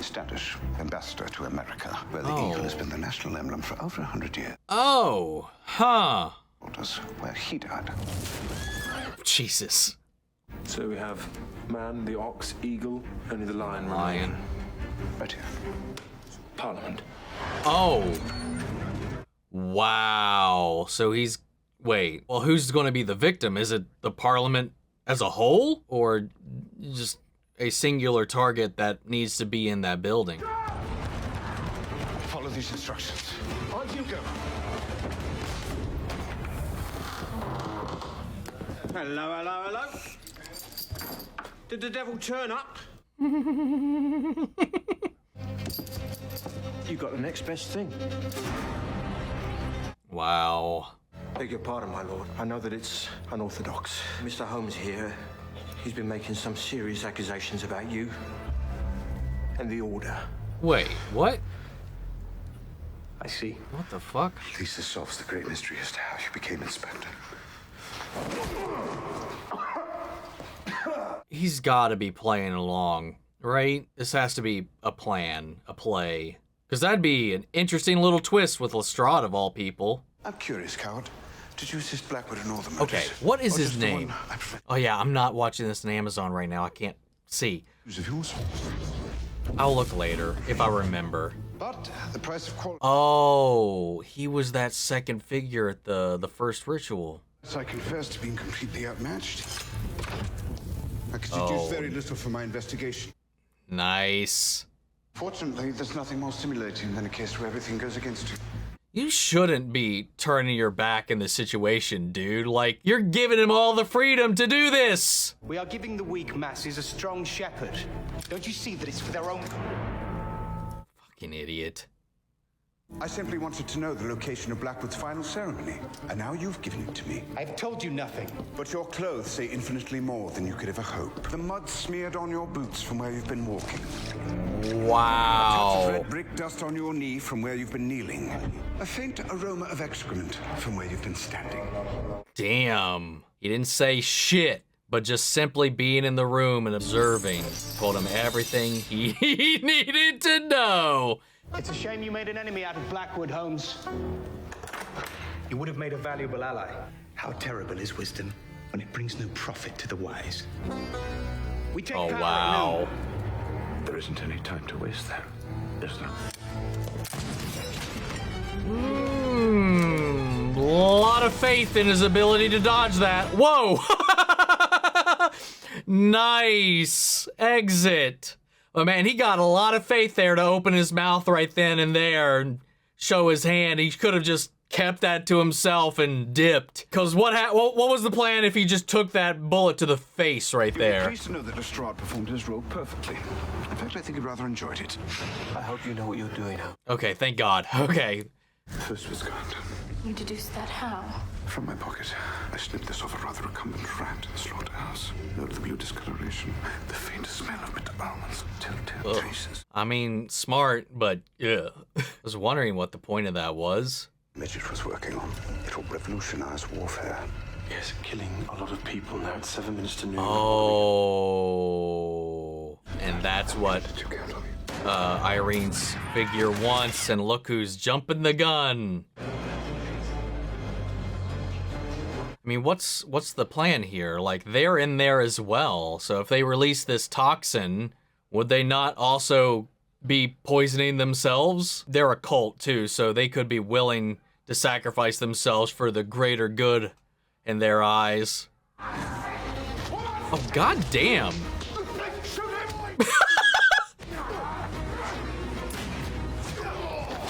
Standish, ambassador to America, where the eagle has been the national emblem for over 100 years. Oh, huh. Where he died. Jesus. So we have man, the ox, eagle, only the lion. Right here. Parliament. Oh. Wow. So he's... Wait. Well, who's going to be the victim? Is it the Parliament as a whole? Or just a singular target that needs to be in that building? Follow these instructions. On you go. Hello, hello, hello. Did the devil turn up? You got the next best thing. Wow. Beg your pardon, my lord. I know that it's unorthodox. Mr. Holmes here, he's been making some serious accusations about you and the order. Wait, what? I see. What the fuck? At least this solves the great mystery as to how you became inspector. He's got to be playing along, right? This has to be a plan, a play. Because that'd be an interesting little twist with Lestrade of all people. I'm curious, Coward. Did you assist Blackwood in all the murders? Okay, what is Or his just the name? one I prefer? Oh yeah, I'm not watching this on Amazon right now. I can't see. Who's of yours? I'll look later if I remember. But the price of quality. Oh, he was that second figure at the first ritual. So I confess to being completely outmatched. I could deduce very little from my investigation. Nice. Fortunately, there's nothing more stimulating than a case where everything goes against you. You shouldn't be turning your back in this situation, dude. Like, you're giving him all the freedom to do this. We are giving the weak masses a strong shepherd. Don't you see that it's for their own... Fucking idiot. I simply wanted to know the location of Blackwood's final ceremony, and now you've given it to me. I've told you nothing. But your clothes say infinitely more than you could ever hope. The mud smeared on your boots from where you've been walking. Wow. A touch of red brick dust on your knee from where you've been kneeling. A faint aroma of excrement from where you've been standing. Damn. He didn't say shit, but just simply being in the room and observing told him everything he needed to know. It's a shame you made an enemy out of Blackwood, Holmes. You would have made a valuable ally. How terrible is wisdom when it brings no profit to the wise. We take power wow. at noon. There isn't any time to waste there, is there? A lot of faith in his ability to dodge that. Whoa! Nice exit. Oh man, he got a lot of faith there to open his mouth right then and there and show his hand. He could have just kept that to himself and dipped. Because what was the plan if he just took that bullet to the face right there? You're pleased to know that Lestrade performed his role perfectly. In fact, I think he rather enjoyed it. I hope you know what you're doing now. Okay, thank God. Okay. First was kind. You deduced that how? From my pocket, I snipped this off a rather recumbent rat in the slaughterhouse. Note the blue discoloration, the faint smell of bitter almonds, telltale traces. I mean, smart, but yeah. I was wondering what the point of that was. Midget was working on. It will revolutionize warfare. Yes, killing a lot of people now. It's 7 minutes to noon. Oh. And that's what Irene's figure wants, and look who's jumping the gun. I mean, what's the plan here? Like, they're in there as well, so if they release this toxin, would they not also be poisoning themselves? They're a cult too, so they could be willing to sacrifice themselves for the greater good in their eyes. Oh, goddamn.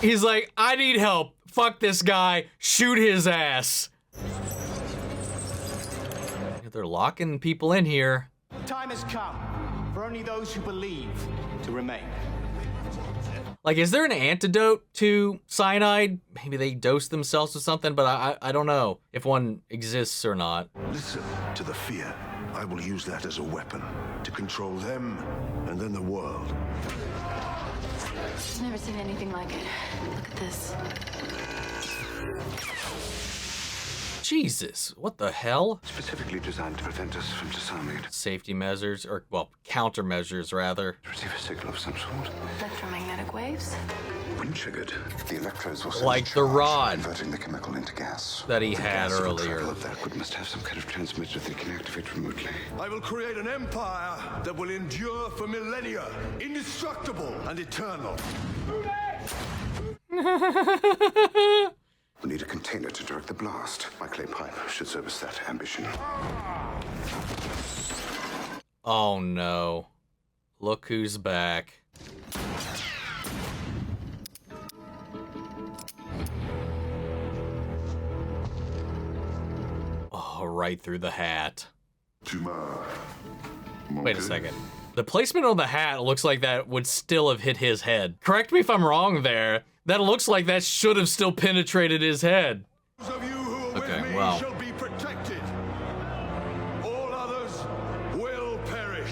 He's like, I need help. Fuck this guy. Shoot his ass. They're locking people in here. Time has come for only those who believe to remain. Like, is there an antidote to cyanide? Maybe they dose themselves with something, but I don't know if one exists or not. Listen to the fear. I will use that as a weapon to control them and then the world. I've never seen anything like it. Look at this. Jesus, what the hell? Specifically designed to prevent us from disarming it. Safety measures, or, well, countermeasures, rather. Receive a signal of some sort. Electromagnetic waves? When triggered, the electrodes will like the rod converting the chemical into gas. that he had earlier. Blackwood must have some kind of transmitter that can activate remotely. I will create an empire that will endure for millennia, indestructible and eternal. We need a container to direct the blast. My clay pipe should service that ambition. Oh no. Look who's back. Oh, right through the hat. Wait a second. The placement on the hat looks like that would still have hit his head. Correct me if I'm wrong there. That looks like that should have still penetrated his head. Okay, wow. Shall be protected. All others will perish.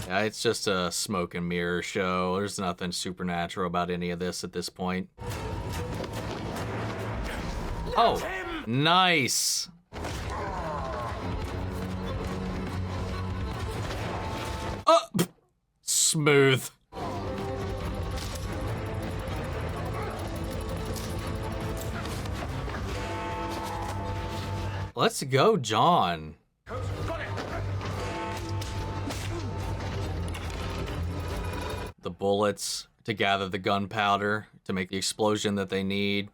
Yeah, it's just a smoke and mirror show. There's nothing supernatural about any of this at this point. Oh, nice. Smooth. Let's go, John. The bullets to gather the gunpowder to make the explosion that they need.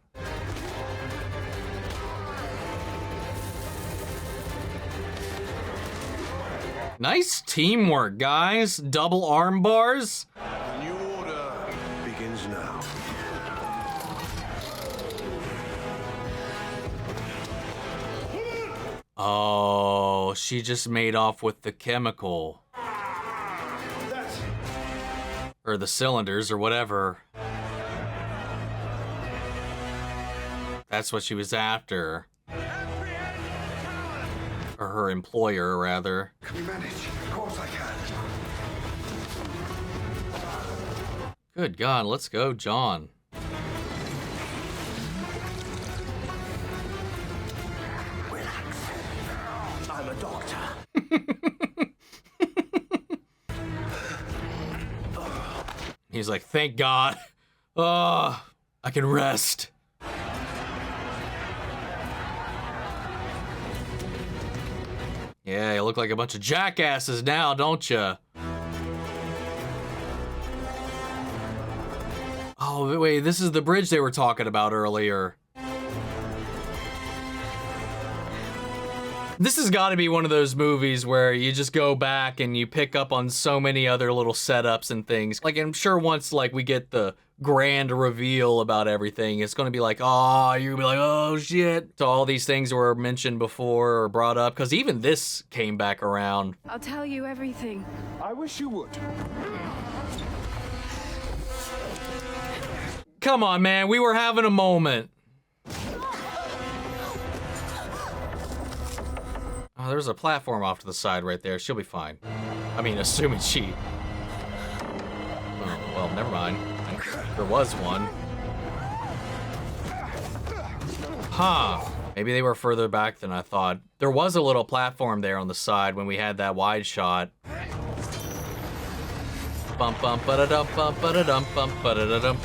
Nice teamwork, guys. Double arm bars. The new order begins now. Oh, she just made off with the chemical. Or the cylinders or whatever. That's what she was after. Or her employer, rather. Can we manage? Of course I can. Good God, let's go, John. I'm a doctor. He's like, thank God. Oh, I can rest. Yeah, you look like a bunch of jackasses now, don't you? Oh, wait, this is the bridge they were talking about earlier. This has got to be one of those movies where you just go back and you pick up on so many other little setups and things. Like, I'm sure once, like, we get the grand reveal about everything, it's going to be like, oh, you're going to be like, oh, shit. So all these things were mentioned before or brought up, because even this came back around. I'll tell you everything. I wish you would. Come on, man. We were having a moment. Oh, there's a platform off to the side right there. She'll be fine. I mean, assuming she... Oh, well, never mind. There was one. Huh. Maybe they were further back than I thought. There was a little platform there on the side when we had that wide shot. Bump, bump, ba-da-dum, bump, ba-da-dum, bump, ba-da-da-dum.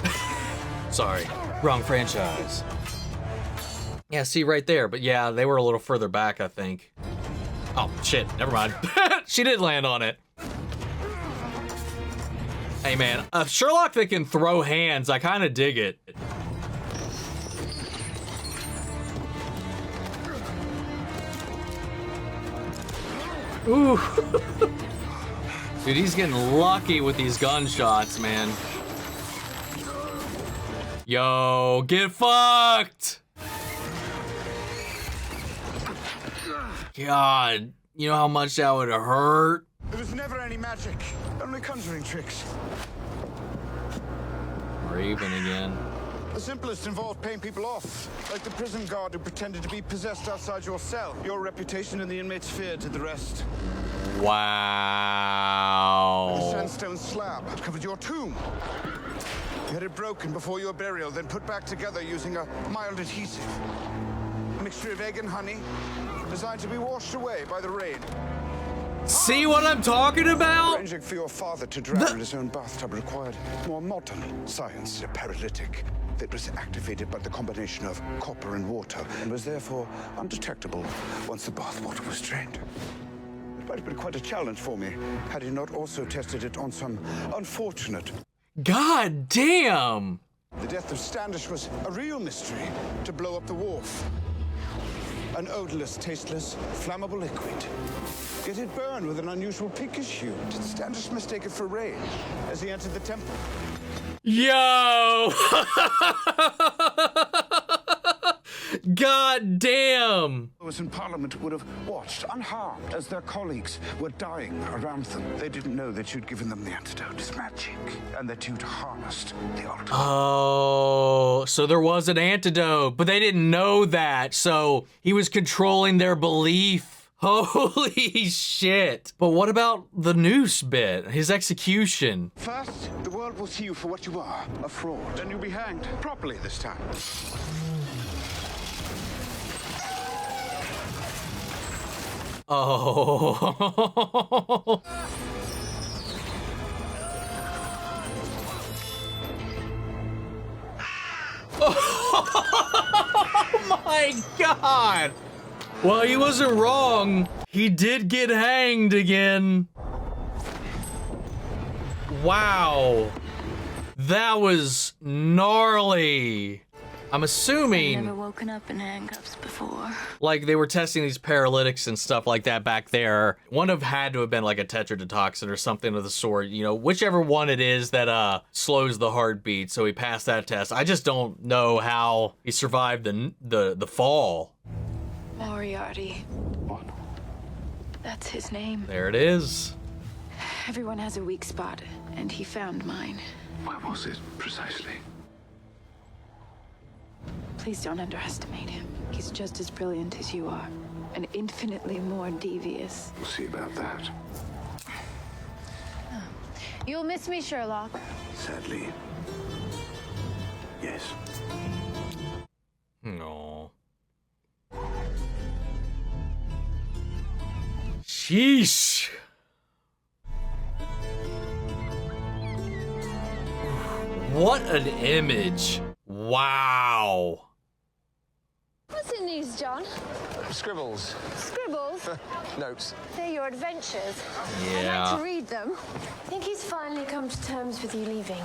Sorry, wrong franchise. Yeah, see right there. But yeah, they were a little further back, I think. Oh, shit, never mind. She did land on it. Hey, man, a Sherlock that can throw hands, I kind of dig it. Ooh. Dude, he's getting lucky with these gunshots, man. Yo, get fucked! God, you know how much that would have hurt? There was never any magic, only conjuring tricks. Raven again. The simplest involved paying people off, like the prison guard who pretended to be possessed outside your cell. Your reputation and the inmates' fear did the rest. Wow. The sandstone slab covered your tomb. You had it broken before your burial, then put back together using a mild adhesive. A mixture of egg and honey, designed to be washed away by the rain. See what I'm talking about? Arranging for your father to drown in his own bathtub required more modern science. A paralytic that was activated by the combination of copper and water and was therefore undetectable once the bathwater was drained. It might have been quite a challenge for me had he not also tested it on some unfortunate. God damn! The death of Standish was a real mystery to blow up the wharf. An odorless, tasteless, flammable liquid. Yet it burned with an unusual pinkish hue. Did Standish mistake it for rain as he entered the temple? Yo! God damn! Those in Parliament would have watched unharmed as their colleagues were dying around them. They didn't know that you'd given them the antidote. It's magic, and that you'd harnessed the ultimate. Oh, so there was an antidote, but they didn't know that, so he was controlling their belief. Holy shit. But what about the noose bit, his execution? First, the world will see you for what you are, a fraud. Then you'll be hanged properly this time. Oh. Oh my God. Well, he wasn't wrong. He did get hanged again. Wow. That was gnarly. I'm assuming... I've never woken up in handcuffs before. Like, they were testing these paralytics and stuff like that back there. One of had to have been like a tetrodotoxin or something of the sort. You know, whichever one it is that slows the heartbeat. So he passed that test. I just don't know how he survived the fall. Moriarty. What? That's his name. There it is. Everyone has a weak spot, and he found mine. Where was it, precisely? Please don't underestimate him. He's just as brilliant as you are, and infinitely more devious. We'll see about that. You'll miss me, Sherlock. Sadly, yes. No. Sheesh. What an image. Wow. What's in these, John? Scribbles. Scribbles? Notes. They're your adventures. Yeah. I'd like to read them. I think he's finally come to terms with you leaving.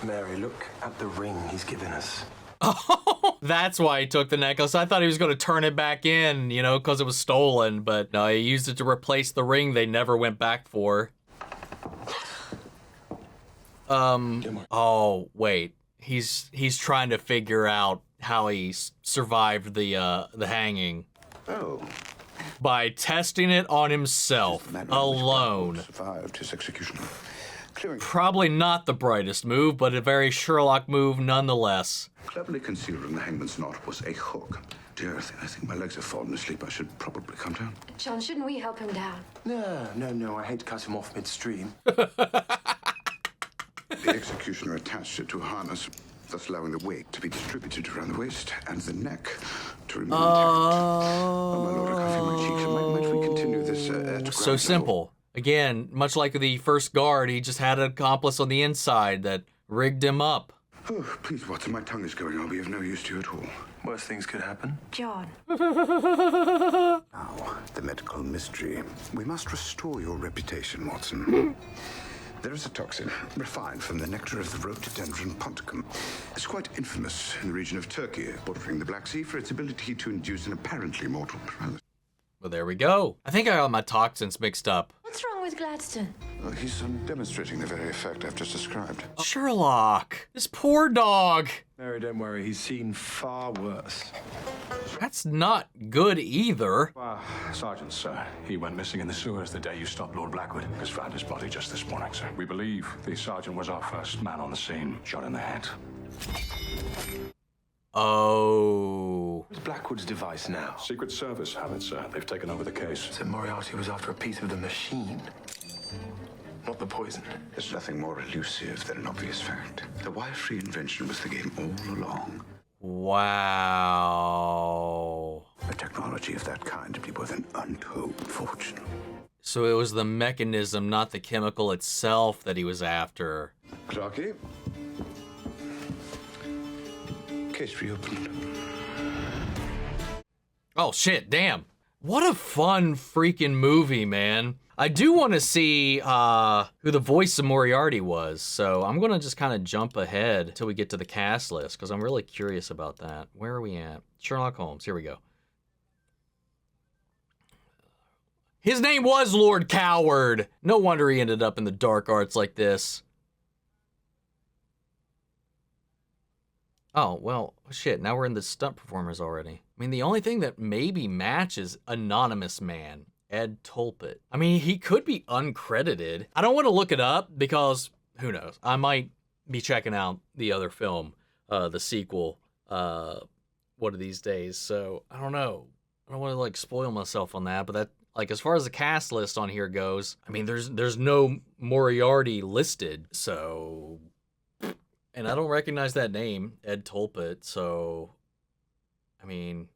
Mary, look at the ring he's given us. Oh, that's why he took the necklace. I thought he was going to turn it back in, you know, because it was stolen. But no, he used it to replace the ring they never went back for. Oh, wait. He's trying to figure out how he survived the hanging. Oh. By testing it on himself, alone. Survived his execution. Probably not the brightest move, but a very Sherlock move nonetheless. Cleverly concealed in the hangman's knot was a hook. Dear, I think my legs have fallen asleep. I should probably come down. John, shouldn't we help him down? No. I hate to cut him off midstream. The executioner attached it to a harness, thus allowing the weight to be distributed around the waist and the neck to remain intact. Oh, my lord, I can feel my cheeks. Might we continue this at So simple. Again, much like the first guard, he just had an accomplice on the inside that rigged him up. Oh, please, Watson, my tongue is going. I'll be of no use to you at all. Worse things could happen. John. Now, the medical mystery. We must restore your reputation, Watson. There is a toxin, refined from the nectar of the rhododendron ponticum. It's quite infamous in the region of Turkey, bordering the Black Sea, for its ability to induce an apparently mortal paralysis. Well, there we go. I think I got my toxins mixed up. What's wrong with Gladstone? Well, he's demonstrating the very effect I've just described. Sherlock, this poor dog. Mary, don't worry. He's seen far worse. That's not good either. Sergeant, sir, he went missing in the sewers the day you stopped Lord Blackwood. He found his body just this morning, sir. We believe the sergeant was our first man on the scene, shot in the head. Oh. What's Blackwood's device now? Secret Service have it, sir. They've taken over the case. So Moriarty was after a piece of the machine, not the poison. There's nothing more elusive than an obvious fact. The wire-free invention was the game all along. Wow. A technology of that kind would be worth an untold fortune. So it was the mechanism, not the chemical itself, that he was after. Clarky? Case reopened. Oh shit, damn. What a fun freaking movie, man. I do want to see who the voice of Moriarty was, so I'm going to just kind of jump ahead until we get to the cast list, because I'm really curious about that. Where are we at? Sherlock Holmes, here we go. His name was Lord Coward. No wonder he ended up in the dark arts like this. Oh, well, shit, now we're in the stunt performers already. I mean, the only thing that maybe matches Anonymous Man, Ed Tolpett. I mean, he could be uncredited. I don't want to look it up because, who knows, I might be checking out the other film, the sequel, one of these days. So, I don't know. I don't want to, like, spoil myself on that, but that, like, as far as the cast list on here goes, I mean, there's no Moriarty listed, so... And I don't recognize that name, Ed Tolpett, so, I mean,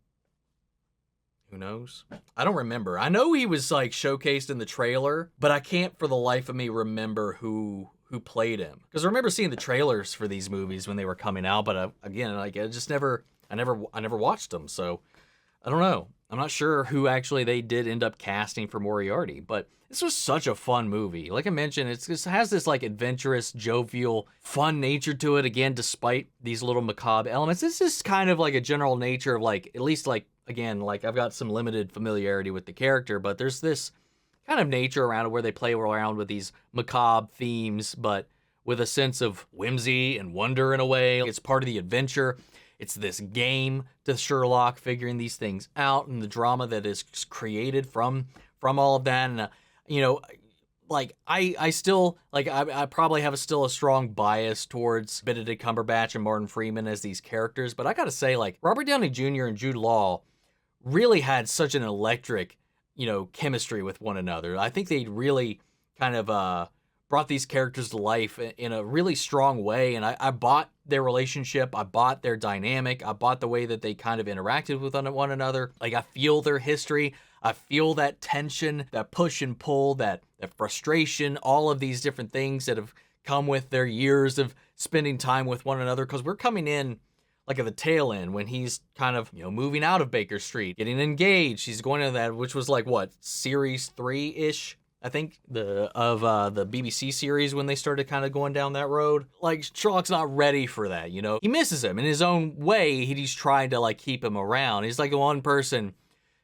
who knows? I don't remember. I know he was, like, showcased in the trailer, but I can't for the life of me remember who played him. Because I remember seeing the trailers for these movies when they were coming out, but again, like, I never watched them, so I don't know. I'm not sure who actually they did end up casting for Moriarty, but this was such a fun movie. Like I mentioned, it has this like adventurous, jovial, fun nature to it. Again, despite these little macabre elements, it's just kind of like a general nature of like, at least like, again, like I've got some limited familiarity with the character, but there's this kind of nature around it where they play around with these macabre themes, but with a sense of whimsy and wonder in a way. It's part of the adventure. It's this game to Sherlock, figuring these things out, and the drama that is created from all of that. And, you know, like, I still, like, I probably have still a strong bias towards Benedict Cumberbatch and Martin Freeman as these characters. But I gotta say, like, Robert Downey Jr. and Jude Law really had such an electric, you know, chemistry with one another. I think they really kind of brought these characters to life in a really strong way. And I bought their relationship. I bought their dynamic. I bought the way that they kind of interacted with one another. Like, I feel their history. I feel that tension, that push and pull, that frustration, all of these different things that have come with their years of spending time with one another. Because we're coming in like at the tail end when he's kind of, you know, moving out of Baker Street, getting engaged. He's going to that, which was like, what, series 3-ish? I think the BBC series when they started kind of going down that road. Like, Sherlock's not ready for that, you know? He misses him. In his own way, he's trying to, like, keep him around. He's like the one person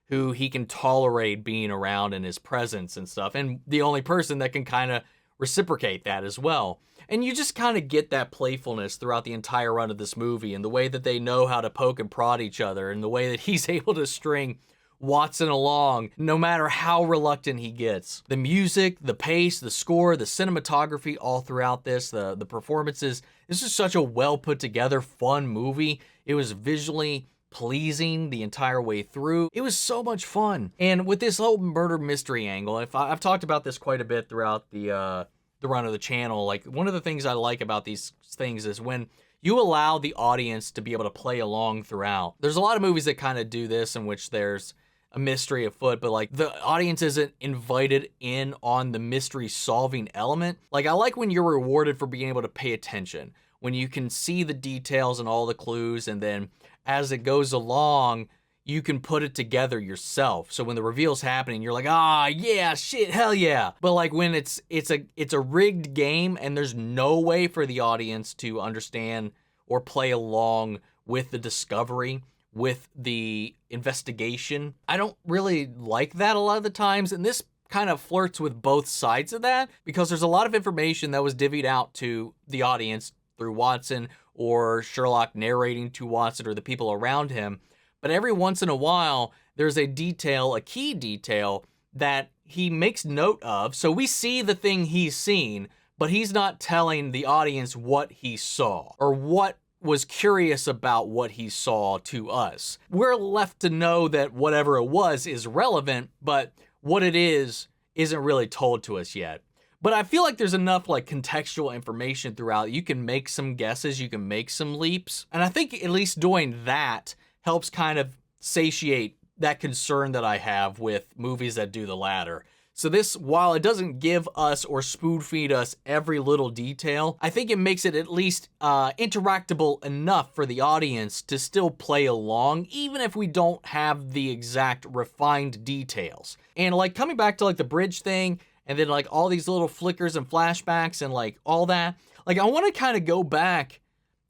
who he can tolerate being around in his presence and stuff. And the only person that can kind of reciprocate that as well. And you just kind of get that playfulness throughout the entire run of this movie, and the way that they know how to poke and prod each other, and the way that he's able to string Watson along, no matter how reluctant he gets. The music, the pace, the score, the cinematography, all throughout this, the performances. This is such a well put together, fun movie. It was visually pleasing the entire way through. It was so much fun. And with this whole murder mystery angle, I've talked about this quite a bit throughout the run of the channel. Like, one of the things I like about these things is when you allow the audience to be able to play along throughout. There's a lot of movies that kind of do this, in which there's a mystery afoot, but like the audience isn't invited in on the mystery solving element. Like, I like when you're rewarded for being able to pay attention, when you can see the details and all the clues, and then as it goes along, you can put it together yourself. So when the reveal's happening, you're like, ah, yeah, shit, hell yeah. But like when it's a rigged game and there's no way for the audience to understand or play along with the discovery, with the investigation, I don't really like that a lot of the times. And this kind of flirts with both sides of that, because there's a lot of information that was divvied out to the audience through Watson, or Sherlock narrating to Watson, or the people around him. But every once in a while, there's a detail, a key detail, that he makes note of. So we see the thing he's seen, but he's not telling the audience what he saw, or what was curious about what he saw to us. We're left to know that whatever it was is relevant, but what it is isn't really told to us yet. But I feel like there's enough like contextual information throughout. You can make some guesses, you can make some leaps. And I think at least doing that helps kind of satiate that concern that I have with movies that do the latter. So this, while it doesn't give us or spoon feed us every little detail, I think it makes it at least interactable enough for the audience to still play along, even if we don't have the exact refined details. And like coming back to like the bridge thing, and then like all these little flickers and flashbacks and like all that, like I want to kind of go back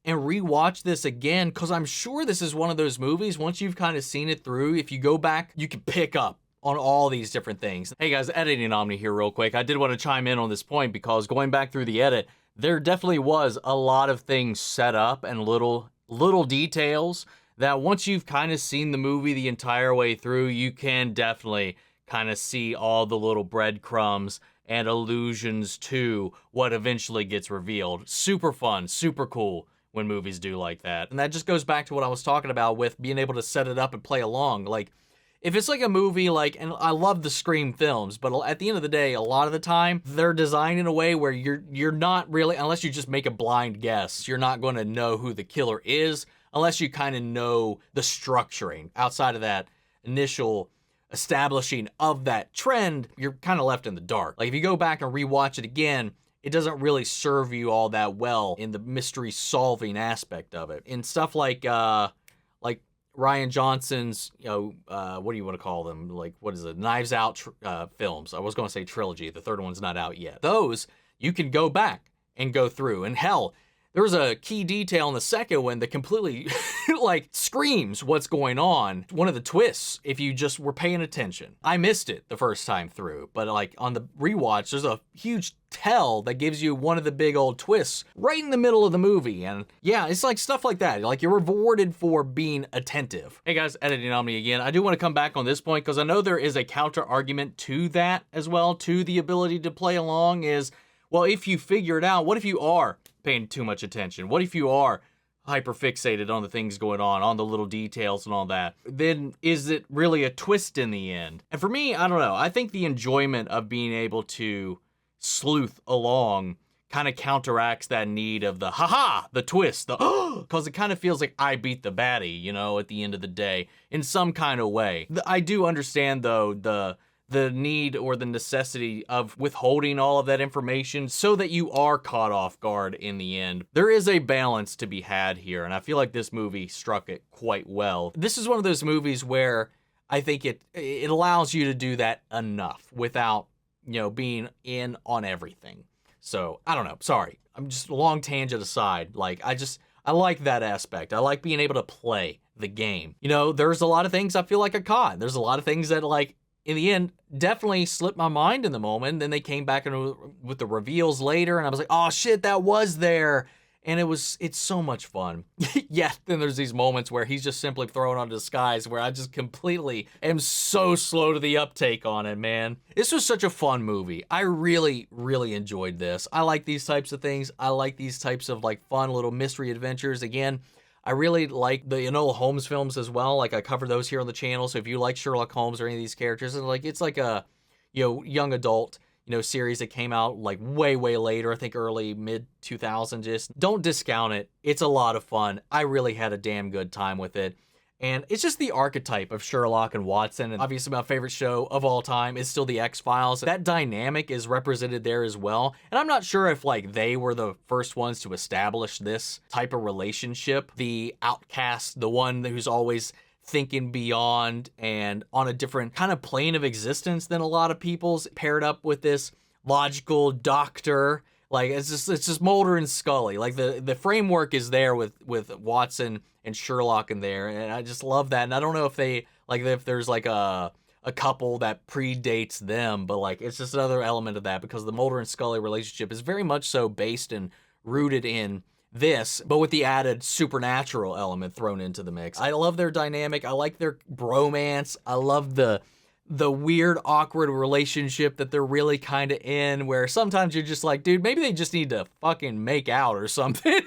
and rewatch this again, because I'm sure this is one of those movies, once you've kind of seen it through, if you go back, you can pick up on all these different things. Hey guys, Editing Omni here real quick. I did want to chime in on this point because going back through the edit, there definitely was a lot of things set up and little details that once you've kind of seen the movie the entire way through, you can definitely kind of see all the little breadcrumbs and allusions to what eventually gets revealed. Super fun, super cool when movies do like that. And that just goes back to what I was talking about with being able to set it up and play along. Like, if it's like a movie like, and I love the Scream films, but at the end of the day, a lot of the time, they're designed in a way where you're not really, unless you just make a blind guess, you're not going to know who the killer is, unless you kind of know the structuring. Outside of that initial establishing of that trend, you're kind of left in the dark. Like if you go back and rewatch it again, it doesn't really serve you all that well in the mystery solving aspect of it. In stuff like Rian Johnson's, what do you want to call them? Like, what is it? Knives Out films. I was going to say trilogy. The third one's not out yet. Those, you can go back and go through. And hell, there was a key detail in the second one that completely, like, screams what's going on. One of the twists, if you just were paying attention. I missed it the first time through, but, like, on the rewatch, there's a huge tell that gives you one of the big old twists right in the middle of the movie. And yeah, it's like stuff like that. Like, you're rewarded for being attentive. Hey guys, Editing Omni again. I do want to come back on this point because I know there is a counter argument to that as well, to the ability to play along is, well, if you figure it out, what if you are paying too much attention? What if you are hyper fixated on the things going on the little details and all that? Then is it really a twist in the end? And for me, I don't know. I think the enjoyment of being able to sleuth along kind of counteracts that need of the haha, the twist, the because it kind of feels like I beat the baddie, you know, at the end of the day, in some kind of way. I do understand though the need or the necessity of withholding all of that information so that you are caught off guard in the end. There is a balance to be had here, and I feel like this movie struck it quite well. This is one of those movies where I think it allows you to do that enough without, being in on everything. So, I don't know. Sorry. I'm just a long tangent aside. Like, I like that aspect. I like being able to play the game. There's a lot of things I feel like I caught. There's a lot of things that, like, in the end, definitely slipped my mind in the moment. Then they came back with the reveals later, and I was like, oh shit, that was there. And it's so much fun. Yeah, then there's these moments where he's just simply throwing on disguise where I just completely am so slow to the uptake on it, man. This was such a fun movie. I really, really enjoyed this. I like these types of things. I like these types of like fun little mystery adventures. Again, I really like the Enola Holmes films as well. Like I cover those here on the channel. So if you like Sherlock Holmes or any of these characters, it's like a young adult series that came out like way later. I think early mid 2000s. Just don't discount it. It's a lot of fun. I really had a damn good time with it. And it's just the archetype of Sherlock and Watson. And obviously my favorite show of all time is still the X-Files. That dynamic is represented there as well. And I'm not sure if like they were the first ones to establish this type of relationship. The outcast, the one who's always thinking beyond and on a different kind of plane of existence than a lot of people's, paired up with this logical doctor. Like it's just Mulder and Scully. Like the framework is there with Watson and Sherlock in there, and I just love that. And I don't know if there's like a couple that predates them, but like it's just another element of that because the Mulder and Scully relationship is very much so based and rooted in this, but with the added supernatural element thrown into the mix. I love their dynamic. I like their bromance. I love the weird, awkward relationship that they're really kind of in, where sometimes you're just like, dude, maybe they just need to fucking make out or something.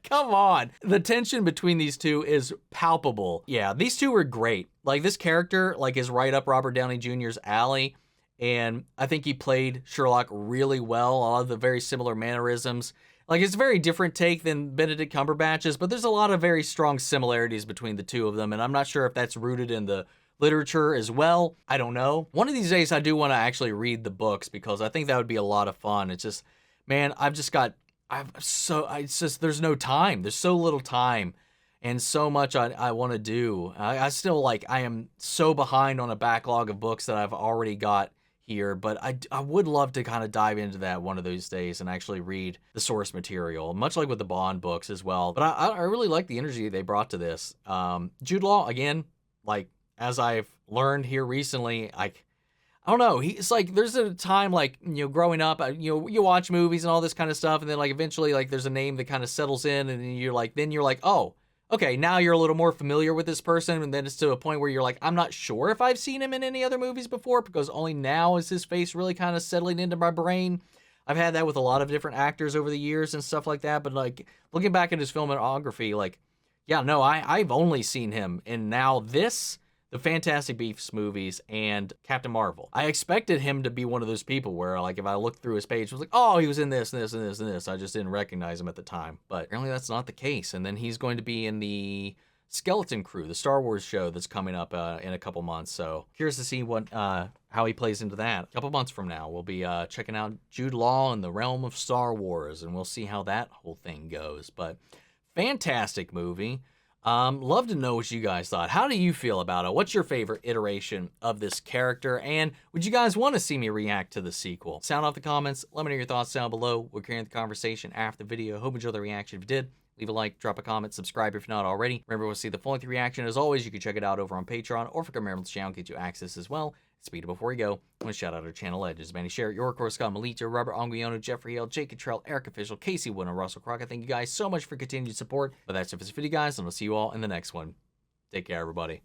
come on. The tension between these two is palpable. Yeah, these two were great. Like, this character, like, is right up Robert Downey Jr.'s alley. And I think he played Sherlock really well. A lot of the very similar mannerisms. Like, it's a very different take than Benedict Cumberbatch's, but there's a lot of very strong similarities between the two of them. And I'm not sure if that's rooted in the literature as well. I don't know. One of these days, I do want to actually read the books because I think that would be a lot of fun. It's just, man, it's just, there's no time. There's so little time and so much I want to do. I still, like, I am so behind on a backlog of books that I've already got here, but I would love to kind of dive into that one of those days and actually read the source material, much like with the Bond books as well. But I really like the energy they brought to this. Jude Law, again, like, as I've learned here recently, I don't know. It's like, there's a time, like, you know, growing up, you know, you watch movies and all this kind of stuff, and then, like, eventually, like, there's a name that kind of settles in, and then you're like, oh, okay, now you're a little more familiar with this person, and then it's to a point where you're like, I'm not sure if I've seen him in any other movies before, because only now is his face really kind of settling into my brain. I've had that with a lot of different actors over the years and stuff like that, but, like, looking back at his filmography, like, yeah, no, I've only seen him in now this, the Fantastic Beasts movies, and Captain Marvel. I expected him to be one of those people where, like, if I looked through his page, I was like, oh, he was in this, and this, and this, and this. I just didn't recognize him at the time. But apparently that's not the case. And then he's going to be in the Skeleton Crew, the Star Wars show that's coming up in a couple months. So curious to see what how he plays into that. A couple months from now, we'll be checking out Jude Law in the realm of Star Wars, and we'll see how that whole thing goes. But fantastic movie. Love to know what you guys thought. How do you feel about it? What's your favorite iteration of this character? And would you guys want to see me react to the sequel? Sound off the comments. Let me know your thoughts down below. We're carrying the conversation after the video. Hope you enjoyed the reaction. If you did, leave a like, drop a comment, subscribe if you're not already. Remember, we'll see the full-length reaction. As always, you can check it out over on Patreon, or if you're a member of the channel, get you access as well. Speed it before you go. I want to shout out our channel legends: Manny Sherritt, York, Scott Melito, Robert Anguiano, Jeffrey L, Jake Cottrell, Eric Official, Casey Wood, and Russell Crockett. Thank you guys so much for continued support. But that's it for this video, guys, and I'll see you all in the next one. Take care, everybody.